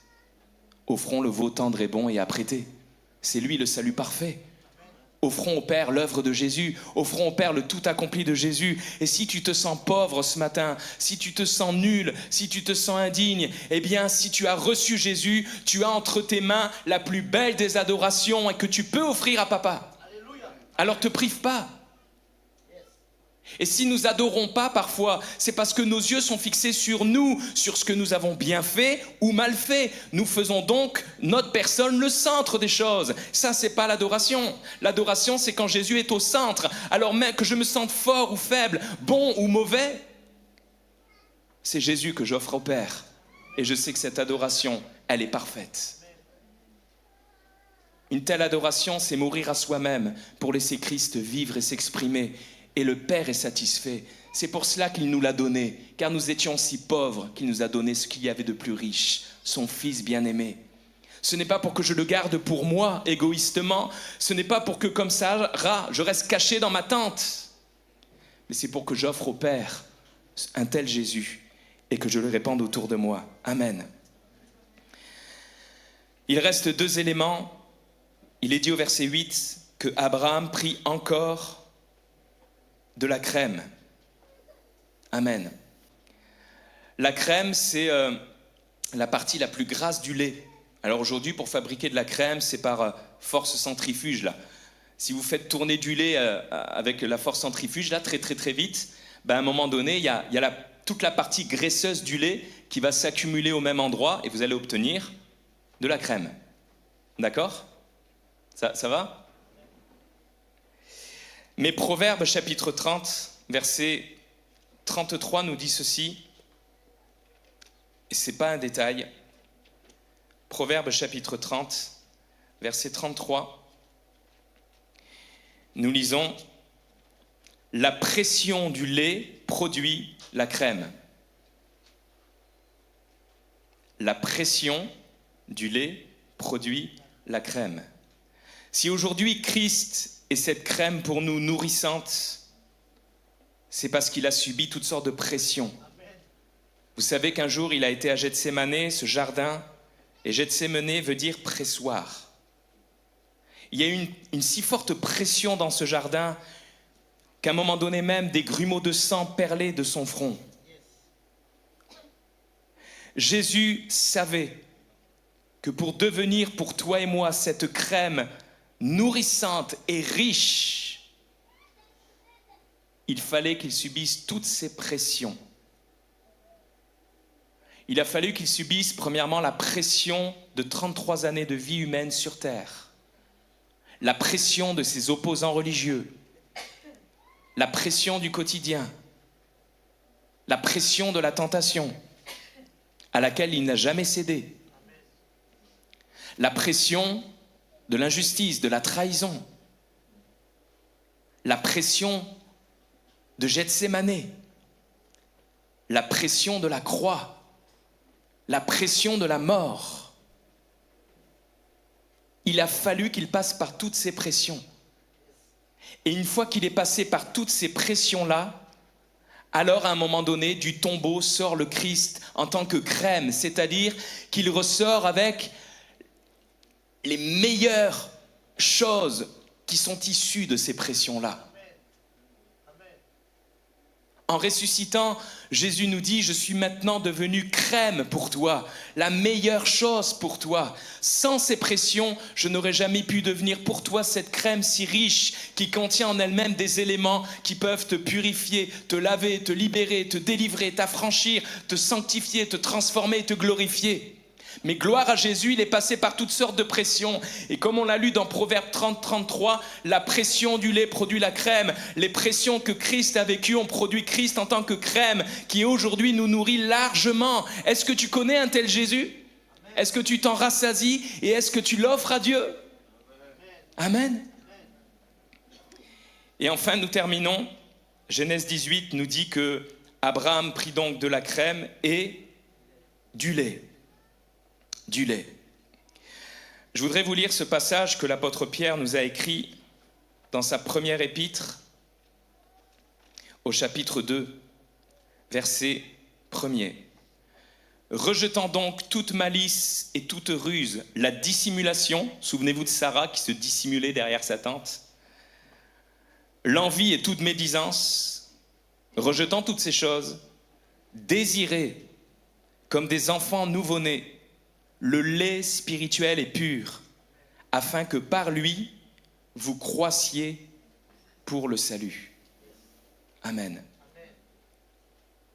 Offrons le veau tendre et bon et apprêté. C'est lui le salut parfait. Offrons au Père l'œuvre de Jésus. Offrons au Père le tout accompli de Jésus. Et si tu te sens pauvre ce matin, si tu te sens nul, si tu te sens indigne, eh bien, si tu as reçu Jésus, tu as entre tes mains la plus belle des adorations et que tu peux offrir à Papa. Alors te prive pas. Et si nous adorons pas parfois, c'est parce que nos yeux sont fixés sur nous, sur ce que nous avons bien fait ou mal fait. Nous faisons donc notre personne le centre des choses. Ça, c'est pas l'adoration. L'adoration, c'est quand Jésus est au centre. Alors même que je me sente fort ou faible, bon ou mauvais, c'est Jésus que j'offre au Père. Et je sais que cette adoration, elle est parfaite. Une telle adoration, c'est mourir à soi-même pour laisser Christ vivre et s'exprimer. Et le Père est satisfait. C'est pour cela qu'il nous l'a donné, car nous étions si pauvres qu'il nous a donné ce qu'il y avait de plus riche, son Fils bien-aimé. Ce n'est pas pour que je le garde pour moi, égoïstement. Ce n'est pas pour que, comme ça, je reste caché dans ma tente. Mais c'est pour que j'offre au Père un tel Jésus et que je le répande autour de moi. Amen. Il reste 2 éléments. Il est dit au verset 8 que Abraham prit encore de la crème. Amen. La crème, c'est la partie la plus grasse du lait. Alors aujourd'hui, pour fabriquer de la crème, c'est par force centrifuge. Là. Si vous faites tourner du lait avec la force centrifuge, là, très très très vite, à un moment donné, il y a toute la partie graisseuse du lait qui va s'accumuler au même endroit et vous allez obtenir de la crème. D'accord ? Ça va ? Mais Proverbes chapitre 30, verset 33 nous dit ceci, et ce n'est pas un détail. Proverbes chapitre 30, verset 33, nous lisons « La pression du lait produit la crème. » La pression du lait produit la crème. Si aujourd'hui Christ est cette crème pour nous nourrissante, c'est parce qu'il a subi toutes sortes de pressions. Vous savez qu'un jour, il a été à Gethsémanée, ce jardin, et Gethsémanée veut dire pressoir. Il y a eu une si forte pression dans ce jardin qu'à un moment donné même, des grumeaux de sang perlaient de son front. Jésus savait que pour devenir pour toi et moi cette crème nourrissante et riche, il fallait qu'il subisse toutes ces pressions. Il a fallu qu'il subisse premièrement la pression de 33 années de vie humaine sur terre, la pression de ses opposants religieux, la pression du quotidien, la pression de la tentation, à laquelle il n'a jamais cédé. La pression de l'injustice, de la trahison, la pression de Gethsémané, la pression de la croix, la pression de la mort. Il a fallu qu'il passe par toutes ces pressions. Et une fois qu'il est passé par toutes ces pressions-là, alors à un moment donné, du tombeau sort le Christ en tant que crème, c'est-à-dire qu'il ressort avec les meilleures choses qui sont issues de ces pressions-là. En ressuscitant, Jésus nous dit, je suis maintenant devenu crème pour toi, la meilleure chose pour toi. Sans ces pressions, je n'aurais jamais pu devenir pour toi cette crème si riche qui contient en elle-même des éléments qui peuvent te purifier, te laver, te libérer, te délivrer, t'affranchir, te sanctifier, te transformer, te glorifier. Mais gloire à Jésus, il est passé par toutes sortes de pressions. Et comme on l'a lu dans Proverbe 30-33, la pression du lait produit la crème. Les pressions que Christ a vécues ont produit Christ en tant que crème, qui aujourd'hui nous nourrit largement. Est-ce que tu connais un tel Jésus ? Est-ce que tu t'en rassasies et est-ce que tu l'offres à Dieu ? Amen. Et enfin, nous terminons. Genèse 18 nous dit que Abraham prit donc de la crème et du lait. Du lait. Je voudrais vous lire ce passage que l'apôtre Pierre nous a écrit dans sa première épître, au chapitre 2, verset 1er. Rejetant donc toute malice et toute ruse, la dissimulation, souvenez-vous de Sarah qui se dissimulait derrière sa tente, l'envie et toute médisance, rejetant toutes ces choses, désirez, comme des enfants nouveau-nés, le lait spirituel et pur, afin que par lui, vous croissiez pour le salut. Amen.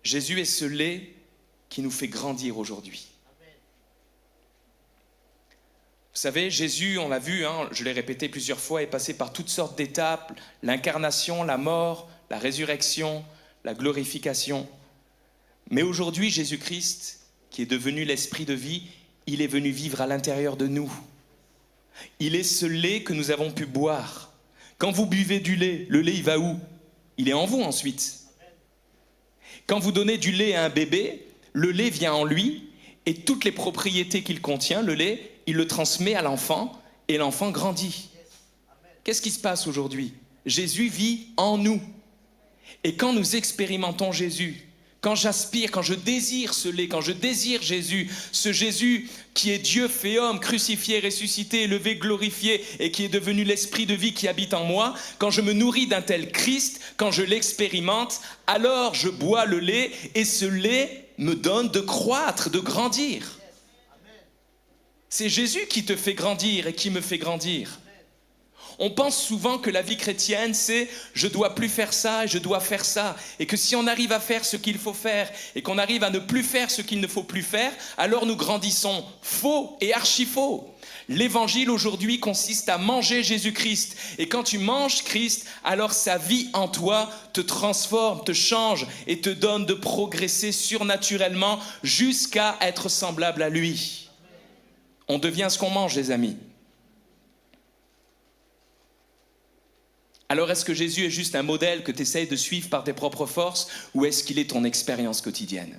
Jésus est ce lait qui nous fait grandir aujourd'hui. Vous savez, Jésus, on l'a vu, je l'ai répété plusieurs fois, est passé par toutes sortes d'étapes, l'incarnation, la mort, la résurrection, la glorification. Mais aujourd'hui, Jésus-Christ, qui est devenu l'esprit de vie, il est venu vivre à l'intérieur de nous. Il est ce lait que nous avons pu boire. Quand vous buvez du lait, le lait, il va où ? Il est en vous ensuite. Quand vous donnez du lait à un bébé, le lait vient en lui et toutes les propriétés qu'il contient, le lait, il le transmet à l'enfant et l'enfant grandit. Qu'est-ce qui se passe aujourd'hui ? Jésus vit en nous. Et quand nous expérimentons Jésus, quand j'aspire, quand je désire ce lait, quand je désire Jésus, ce Jésus qui est Dieu fait homme, crucifié, ressuscité, élevé, glorifié et qui est devenu l'esprit de vie qui habite en moi, quand je me nourris d'un tel Christ, quand je l'expérimente, alors je bois le lait et ce lait me donne de croître, de grandir. C'est Jésus qui te fait grandir et qui me fait grandir. On pense souvent que la vie chrétienne, c'est « je dois plus faire ça et je dois faire ça ». Et que si on arrive à faire ce qu'il faut faire et qu'on arrive à ne plus faire ce qu'il ne faut plus faire, alors nous grandissons. Faux et archi-faux. L'évangile aujourd'hui consiste à manger Jésus-Christ. Et quand tu manges Christ, alors sa vie en toi te transforme, te change et te donne de progresser surnaturellement jusqu'à être semblable à lui. On devient ce qu'on mange, les amis. Alors est-ce que Jésus est juste un modèle que tu essayes de suivre par tes propres forces ou est-ce qu'il est ton expérience quotidienne ?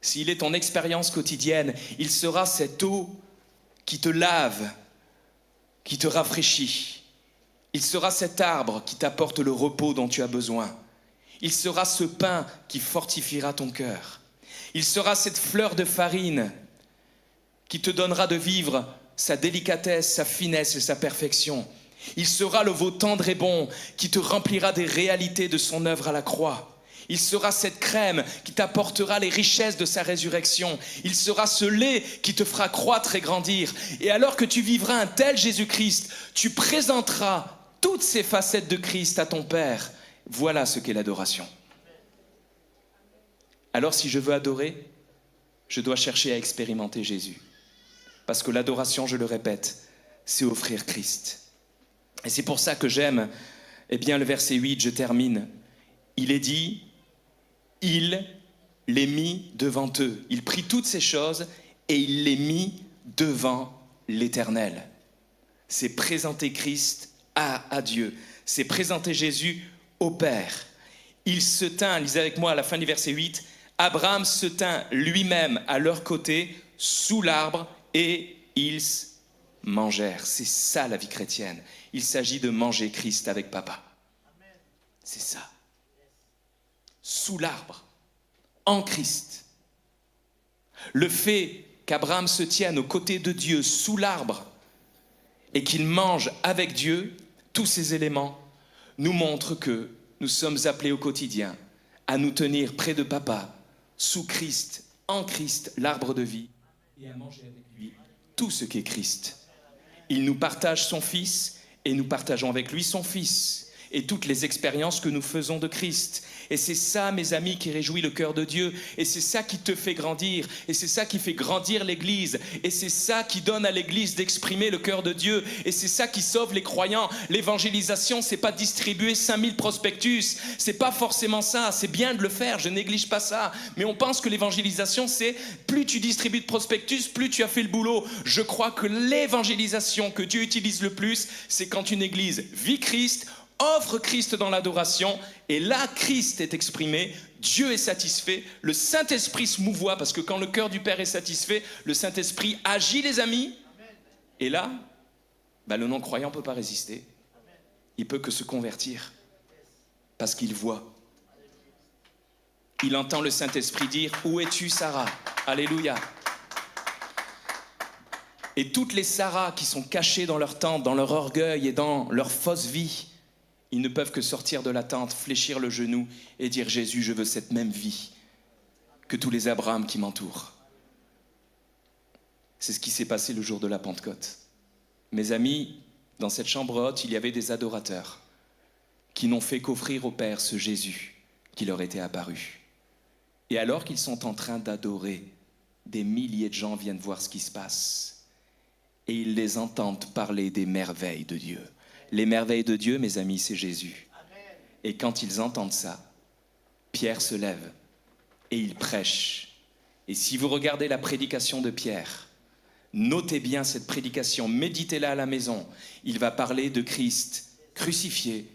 S'il est ton expérience quotidienne, il sera cette eau qui te lave, qui te rafraîchit. Il sera cet arbre qui t'apporte le repos dont tu as besoin. Il sera ce pain qui fortifiera ton cœur. Il sera cette fleur de farine qui te donnera de vivre sa délicatesse, sa finesse et sa perfection. Il sera le veau tendre et bon qui te remplira des réalités de son œuvre à la croix. Il sera cette crème qui t'apportera les richesses de sa résurrection. Il sera ce lait qui te fera croître et grandir. Et alors que tu vivras un tel Jésus-Christ, tu présenteras toutes ces facettes de Christ à ton Père. Voilà ce qu'est l'adoration. Alors si je veux adorer, je dois chercher à expérimenter Jésus. Parce que l'adoration, je le répète, c'est offrir Christ. Et c'est pour ça que j'aime, le verset 8, je termine. Il est dit, il les mit devant eux. Il prit toutes ces choses et il les mit devant l'Éternel. C'est présenter Christ à Dieu. C'est présenter Jésus au Père. Il se tint, lisez avec moi à la fin du verset 8, Abraham se tint lui-même à leur côté sous l'arbre et ils mangèrent. C'est ça la vie chrétienne. Il s'agit de manger Christ avec papa. C'est ça. Sous l'arbre, en Christ. Le fait qu'Abraham se tienne aux côtés de Dieu sous l'arbre et qu'il mange avec Dieu, tous ces éléments nous montrent que nous sommes appelés au quotidien à nous tenir près de papa, sous Christ, en Christ, l'arbre de vie, et à manger avec lui tout ce qu'est Christ. Il nous partage son Fils et nous partageons avec lui son Fils et toutes les expériences que nous faisons de Christ. Et c'est ça, mes amis, qui réjouit le cœur de Dieu. Et c'est ça qui te fait grandir. Et c'est ça qui fait grandir l'Église. Et c'est ça qui donne à l'Église d'exprimer le cœur de Dieu. Et c'est ça qui sauve les croyants. L'évangélisation, c'est pas distribuer 5000 prospectus. C'est pas forcément ça. C'est bien de le faire, je néglige pas ça. Mais on pense que l'évangélisation, c'est plus tu distribues de prospectus, plus tu as fait le boulot. Je crois que l'évangélisation que Dieu utilise le plus, c'est quand une Église vit Christ, offre Christ dans l'adoration, et là, Christ est exprimé, Dieu est satisfait, le Saint-Esprit se mouvoie, parce que quand le cœur du Père est satisfait, le Saint-Esprit agit, les amis. Et là, le non-croyant ne peut pas résister. Il peut que se convertir, parce qu'il voit. Il entend le Saint-Esprit dire, « Où es-tu, Sarah ?» Alléluia. Et toutes les Sarahs qui sont cachées dans leur tente, dans leur orgueil et dans leur fausse vie, ils ne peuvent que sortir de la tente, fléchir le genou et dire « Jésus, je veux cette même vie que tous les Abraham qui m'entourent. » C'est ce qui s'est passé le jour de la Pentecôte. Mes amis, dans cette chambre haute, il y avait des adorateurs qui n'ont fait qu'offrir au Père ce Jésus qui leur était apparu. Et alors qu'ils sont en train d'adorer, des milliers de gens viennent voir ce qui se passe. Et ils les entendent parler des merveilles de Dieu. Les merveilles de Dieu, mes amis, c'est Jésus. Et quand ils entendent ça, Pierre se lève et il prêche. Et si vous regardez la prédication de Pierre, notez bien cette prédication, méditez-la à la maison. Il va parler de Christ crucifié,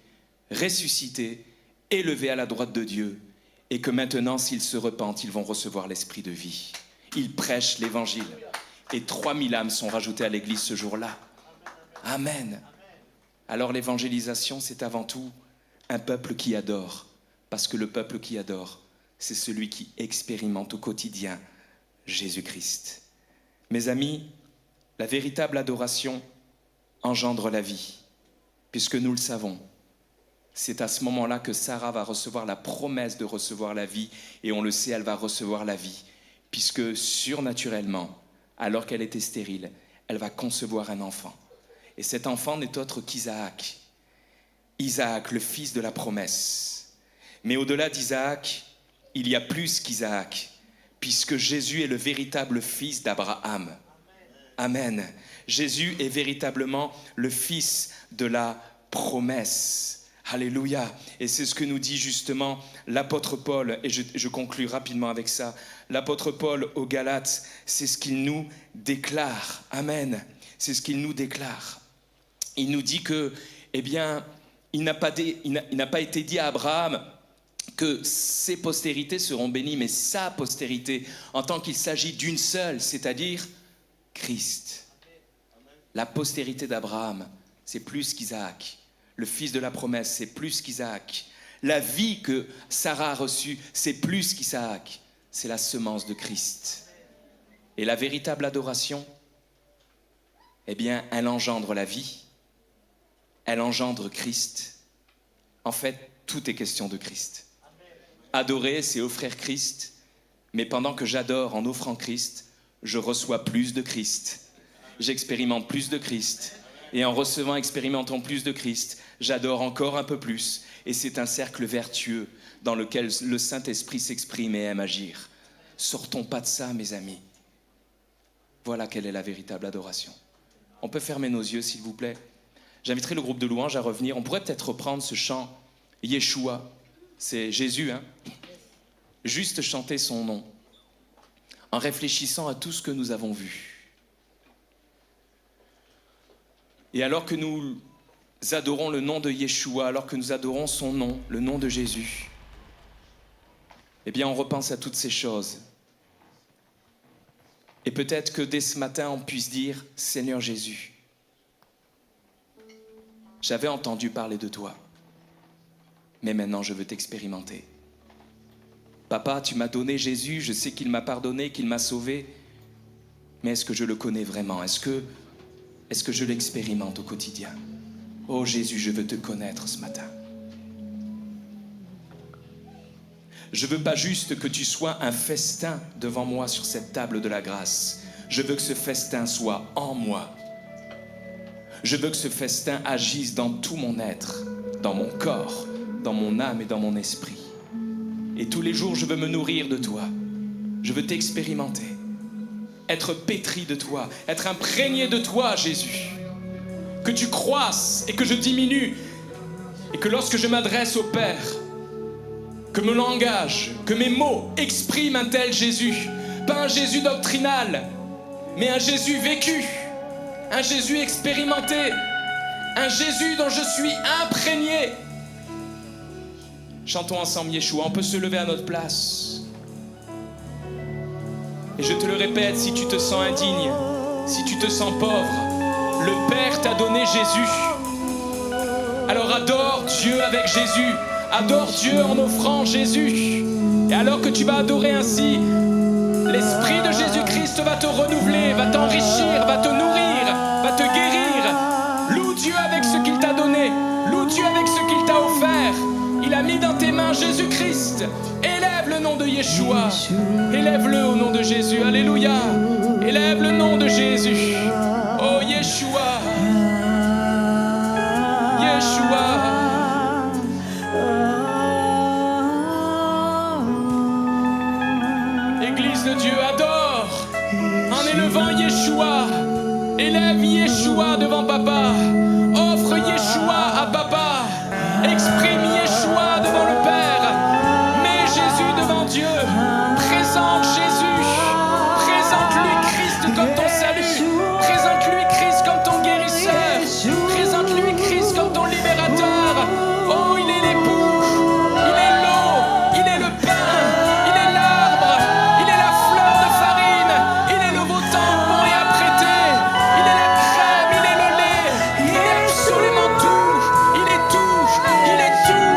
ressuscité, élevé à la droite de Dieu, et que maintenant, s'ils se repentent, ils vont recevoir l'esprit de vie. Il prêche l'évangile. Et 3000 âmes sont rajoutées à l'église ce jour-là. Amen. Alors l'évangélisation, c'est avant tout un peuple qui adore. Parce que le peuple qui adore, c'est celui qui expérimente au quotidien Jésus-Christ. Mes amis, la véritable adoration engendre la vie. Puisque nous le savons, c'est à ce moment-là que Sarah va recevoir la promesse de recevoir la vie. Et on le sait, elle va recevoir la vie. Puisque surnaturellement, alors qu'elle était stérile, elle va concevoir un enfant. Et cet enfant n'est autre qu'Isaac. Isaac, le fils de la promesse. Mais au-delà d'Isaac, il y a plus qu'Isaac, puisque Jésus est le véritable fils d'Abraham. Amen. Jésus est véritablement le fils de la promesse. Alléluia. Et c'est ce que nous dit justement l'apôtre Paul, et je conclus rapidement avec ça. L'apôtre Paul aux Galates, c'est ce qu'il nous déclare. Amen. C'est ce qu'il nous déclare. Il nous dit que, il n'a pas été dit à Abraham que ses postérités seront bénies, mais sa postérité, en tant qu'il s'agit d'une seule, c'est-à-dire Christ. La postérité d'Abraham, c'est plus qu'Isaac. Le fils de la promesse, c'est plus qu'Isaac. La vie que Sarah a reçue, c'est plus qu'Isaac. C'est la semence de Christ. Et la véritable adoration, elle engendre la vie. Elle engendre Christ. En fait, tout est question de Christ. Adorer, c'est offrir Christ. Mais pendant que j'adore en offrant Christ, je reçois plus de Christ. J'expérimente plus de Christ. Et en recevant, expérimentant plus de Christ, j'adore encore un peu plus. Et c'est un cercle vertueux dans lequel le Saint-Esprit s'exprime et aime agir. Sortons pas de ça, mes amis. Voilà quelle est la véritable adoration. On peut fermer nos yeux, s'il vous plaît. J'inviterai le groupe de louanges à revenir. On pourrait peut-être reprendre ce chant Yeshua. C'est Jésus, hein? juste chanter son nom, en réfléchissant à tout ce que nous avons vu. Et alors que nous adorons le nom de Yeshua, alors que nous adorons son nom, le nom de Jésus, eh bien on repense à toutes ces choses. Et peut-être que dès ce matin, on puisse dire, Seigneur Jésus, j'avais entendu parler de toi, mais maintenant je veux t'expérimenter. Papa, tu m'as donné Jésus, je sais qu'il m'a pardonné, qu'il m'a sauvé, mais est-ce que je le connais vraiment? Est-ce que je l'expérimente au quotidien? Oh Jésus, je veux te connaître ce matin. Je veux pas juste que tu sois un festin devant moi sur cette table de la grâce. Je veux que ce festin soit en moi. Je veux que ce festin agisse dans tout mon être, dans mon corps, dans mon âme et dans mon esprit. Et tous les jours, je veux me nourrir de toi. Je veux t'expérimenter. Être pétri de toi, être imprégné de toi, Jésus. Que tu croisses et que je diminue. Et que lorsque je m'adresse au Père, que mon langage, que mes mots expriment un tel Jésus. Pas un Jésus doctrinal, mais un Jésus vécu, un Jésus expérimenté, un Jésus dont je suis imprégné. Chantons ensemble Yeshua, on peut se lever à notre place. Et je te le répète, si tu te sens indigne, si tu te sens pauvre, le Père t'a donné Jésus. Alors adore Dieu avec Jésus. Adore Dieu en offrant Jésus. Et alors que tu vas adorer ainsi, l'Esprit de Jésus-Christ va te renouveler, va t'enrichir, va te nourrir, va te guérir. Loue Dieu avec ce qu'il t'a donné. Loue Dieu avec ce qu'il t'a offert. Il a mis dans tes mains Jésus-Christ. Élève le nom de Yeshua. Élève-le au nom de Jésus. Alléluia. Élève le nom de Jésus. Oh Yeshua. Yeshua. Église de Dieu, adore en élevant Yeshua. Élève Yeshua devant Papa. Offre Yeshua à Papa. Exprime Yeshua devant le Père. Mets Jésus devant Dieu. Présente Jésus. Présente-lui Christ comme ton salut. Présente-lui Christ comme ton guérisseur. Présente-lui Christ comme ton libérateur. Oh, il est l'époux. Il est l'eau. Il est le pain. Il est l'arbre. Il est la fleur de farine. Il est le veau tampon et apprêté. Il est la crème. Il est le lait. Il est absolument tout. Il est tout. Il est tout.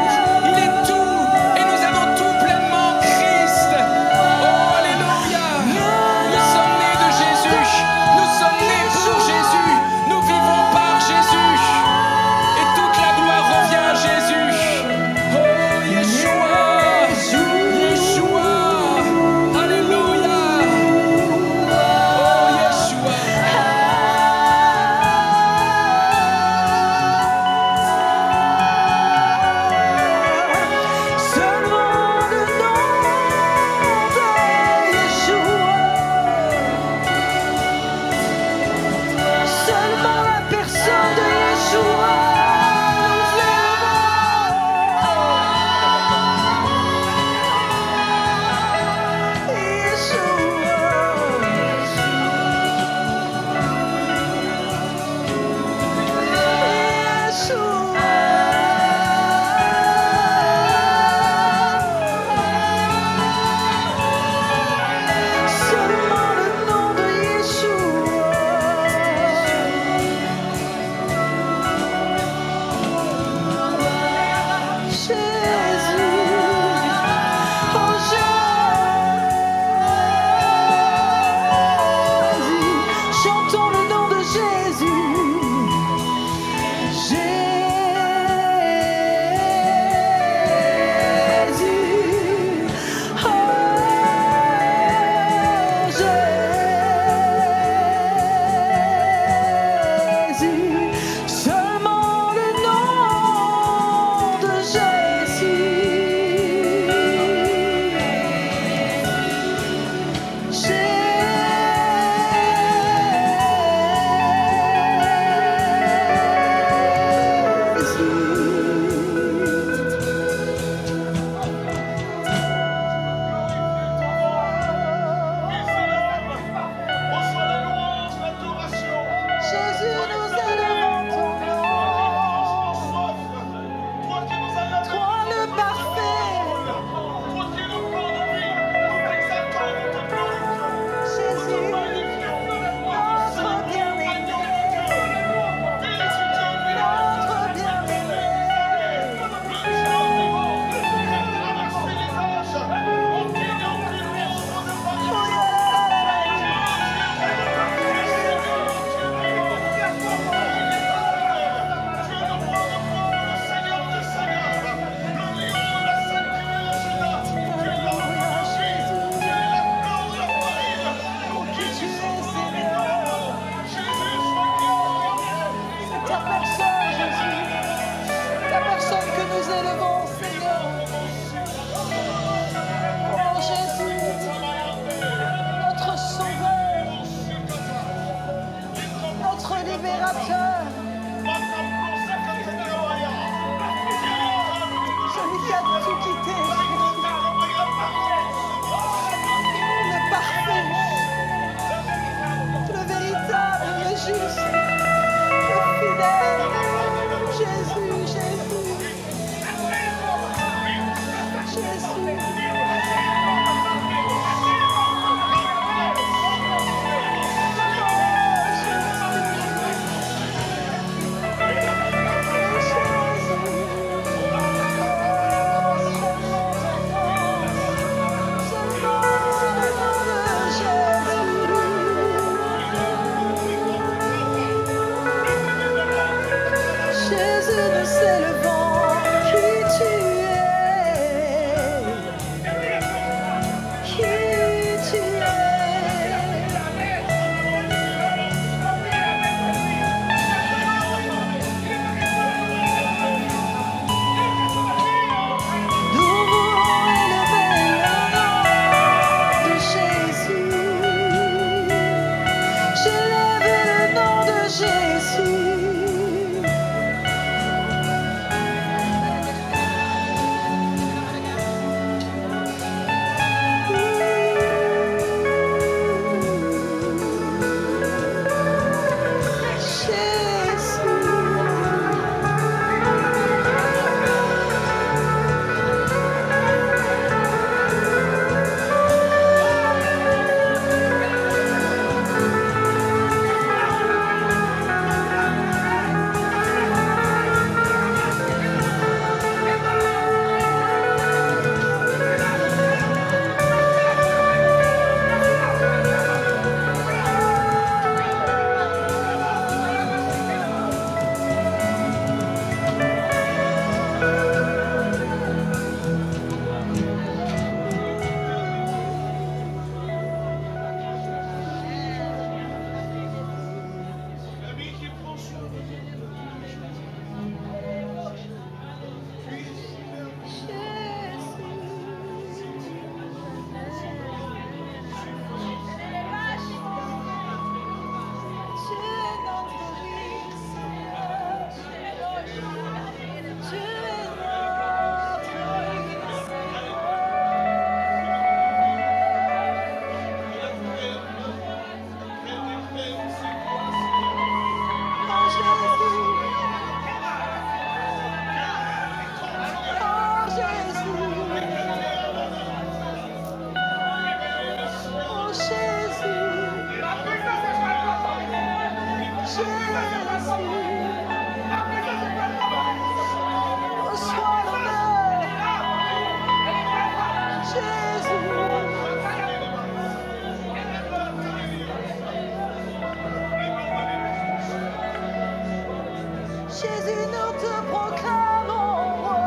Jésus, nous te proclamons roi.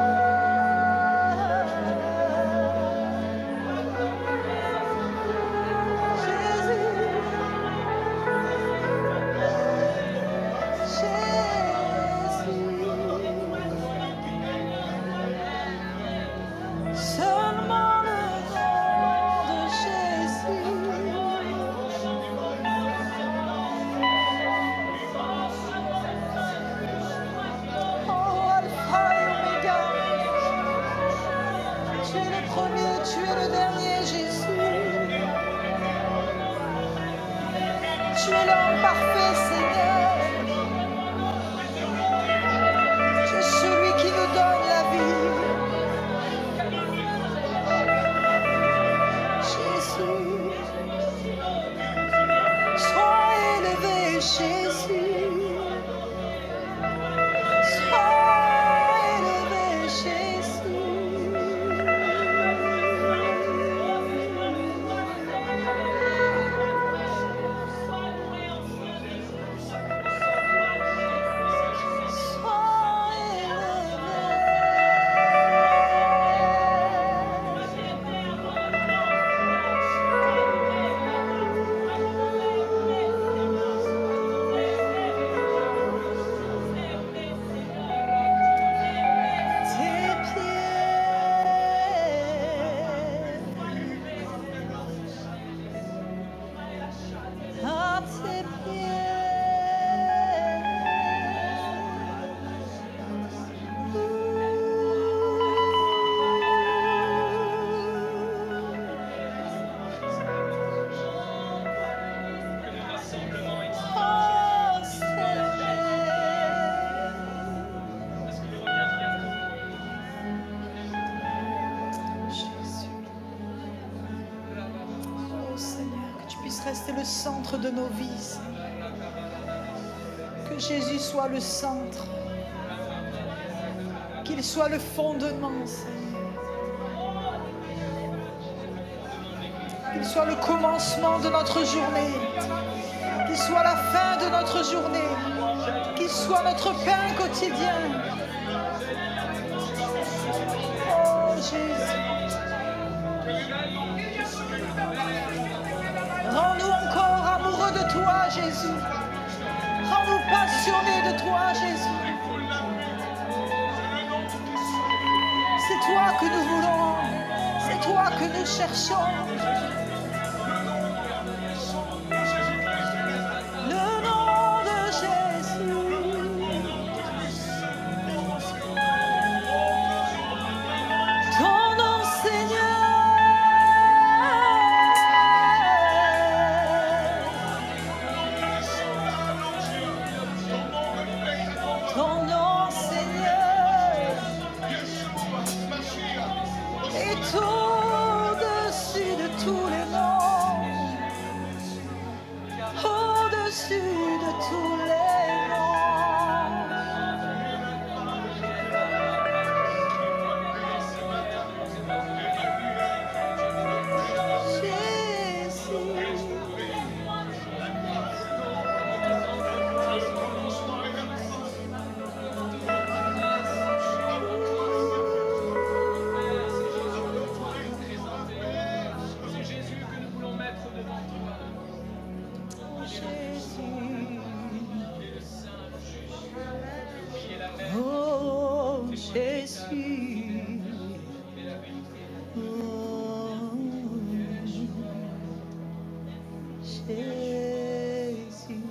Seulement le nom de Jésus. Oh, Alpha et Oméga. Tu es le premier, tu es le dernier, Jésus. Tu es l'homme parfait, Seigneur. Tu es celui qui nous donne la vie. Jésus, sois élevé, Jésus. Sois élevé, Jésus. Sois tes pieds, à tes Jésus. Oh Seigneur, que tu puisses rester le centre de nos vies, Seigneur. Que Jésus soit le centre, qu'il soit le fondement, Seigneur. Qu'il soit le commencement de notre journée, qu'il soit la fin de notre journée, qu'il soit notre pain quotidien. Oh Jésus. Rends-nous encore amoureux de toi, Jésus. Rends-nous passionnés de toi, Jésus. C'est toi que nous voulons. C'est toi que nous cherchons. Le nom de Jésus. Ton nom, Seigneur. Ton nom, Seigneur, est au-dessus de tous les noms, au-dessus de tous les noms. Oh Jésus, oh Jésus.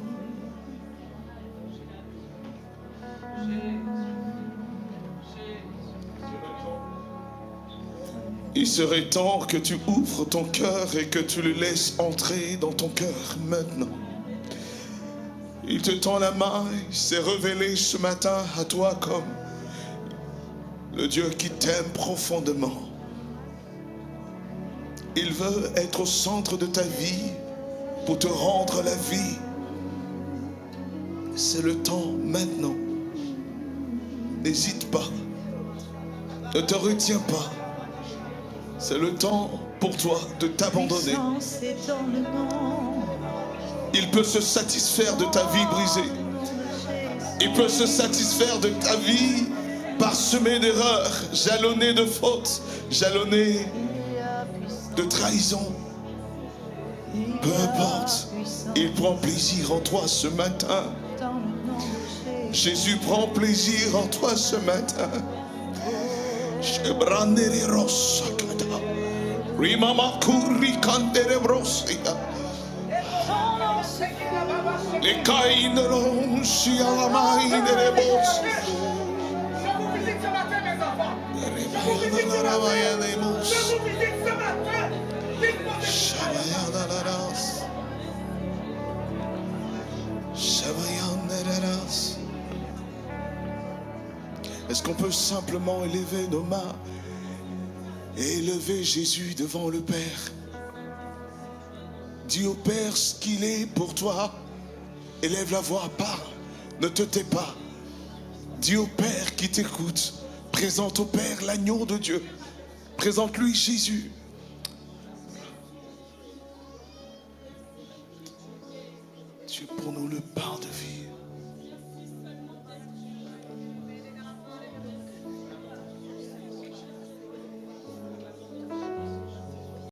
Il serait temps que tu ouvres ton cœur et que tu le laisses entrer dans ton cœur maintenant. Il te tend la main, il s'est révélé ce matin à toi comme le Dieu qui t'aime profondément. Il veut être au centre de ta vie pour te rendre la vie. C'est le temps maintenant. N'hésite pas. Ne te retiens pas. C'est le temps pour toi de t'abandonner. Puissance est dans le nom Il peut se satisfaire de ta vie brisée. de Jésus. Il peut se satisfaire de ta vie parsemée d'erreurs, jalonnée de fautes, jalonnée de trahison. Peu importe, il prend plaisir en toi ce matin. Jésus prend plaisir en toi ce matin. Les caïneros, si à la main de les bosses. Je vous visite ce matin, mes enfants. Je vous visite ce matin. Dites-moi Est-ce qu'on peut simplement élever nos mains et élever Jésus devant le Père? Dis au Père ce qu'il est pour toi. Élève la voix, parle, ne te tais pas. Dis au Père qui t'écoute. Présente au Père l'agneau de Dieu. Présente-lui Jésus. Dieu, pour nous le pain de vie.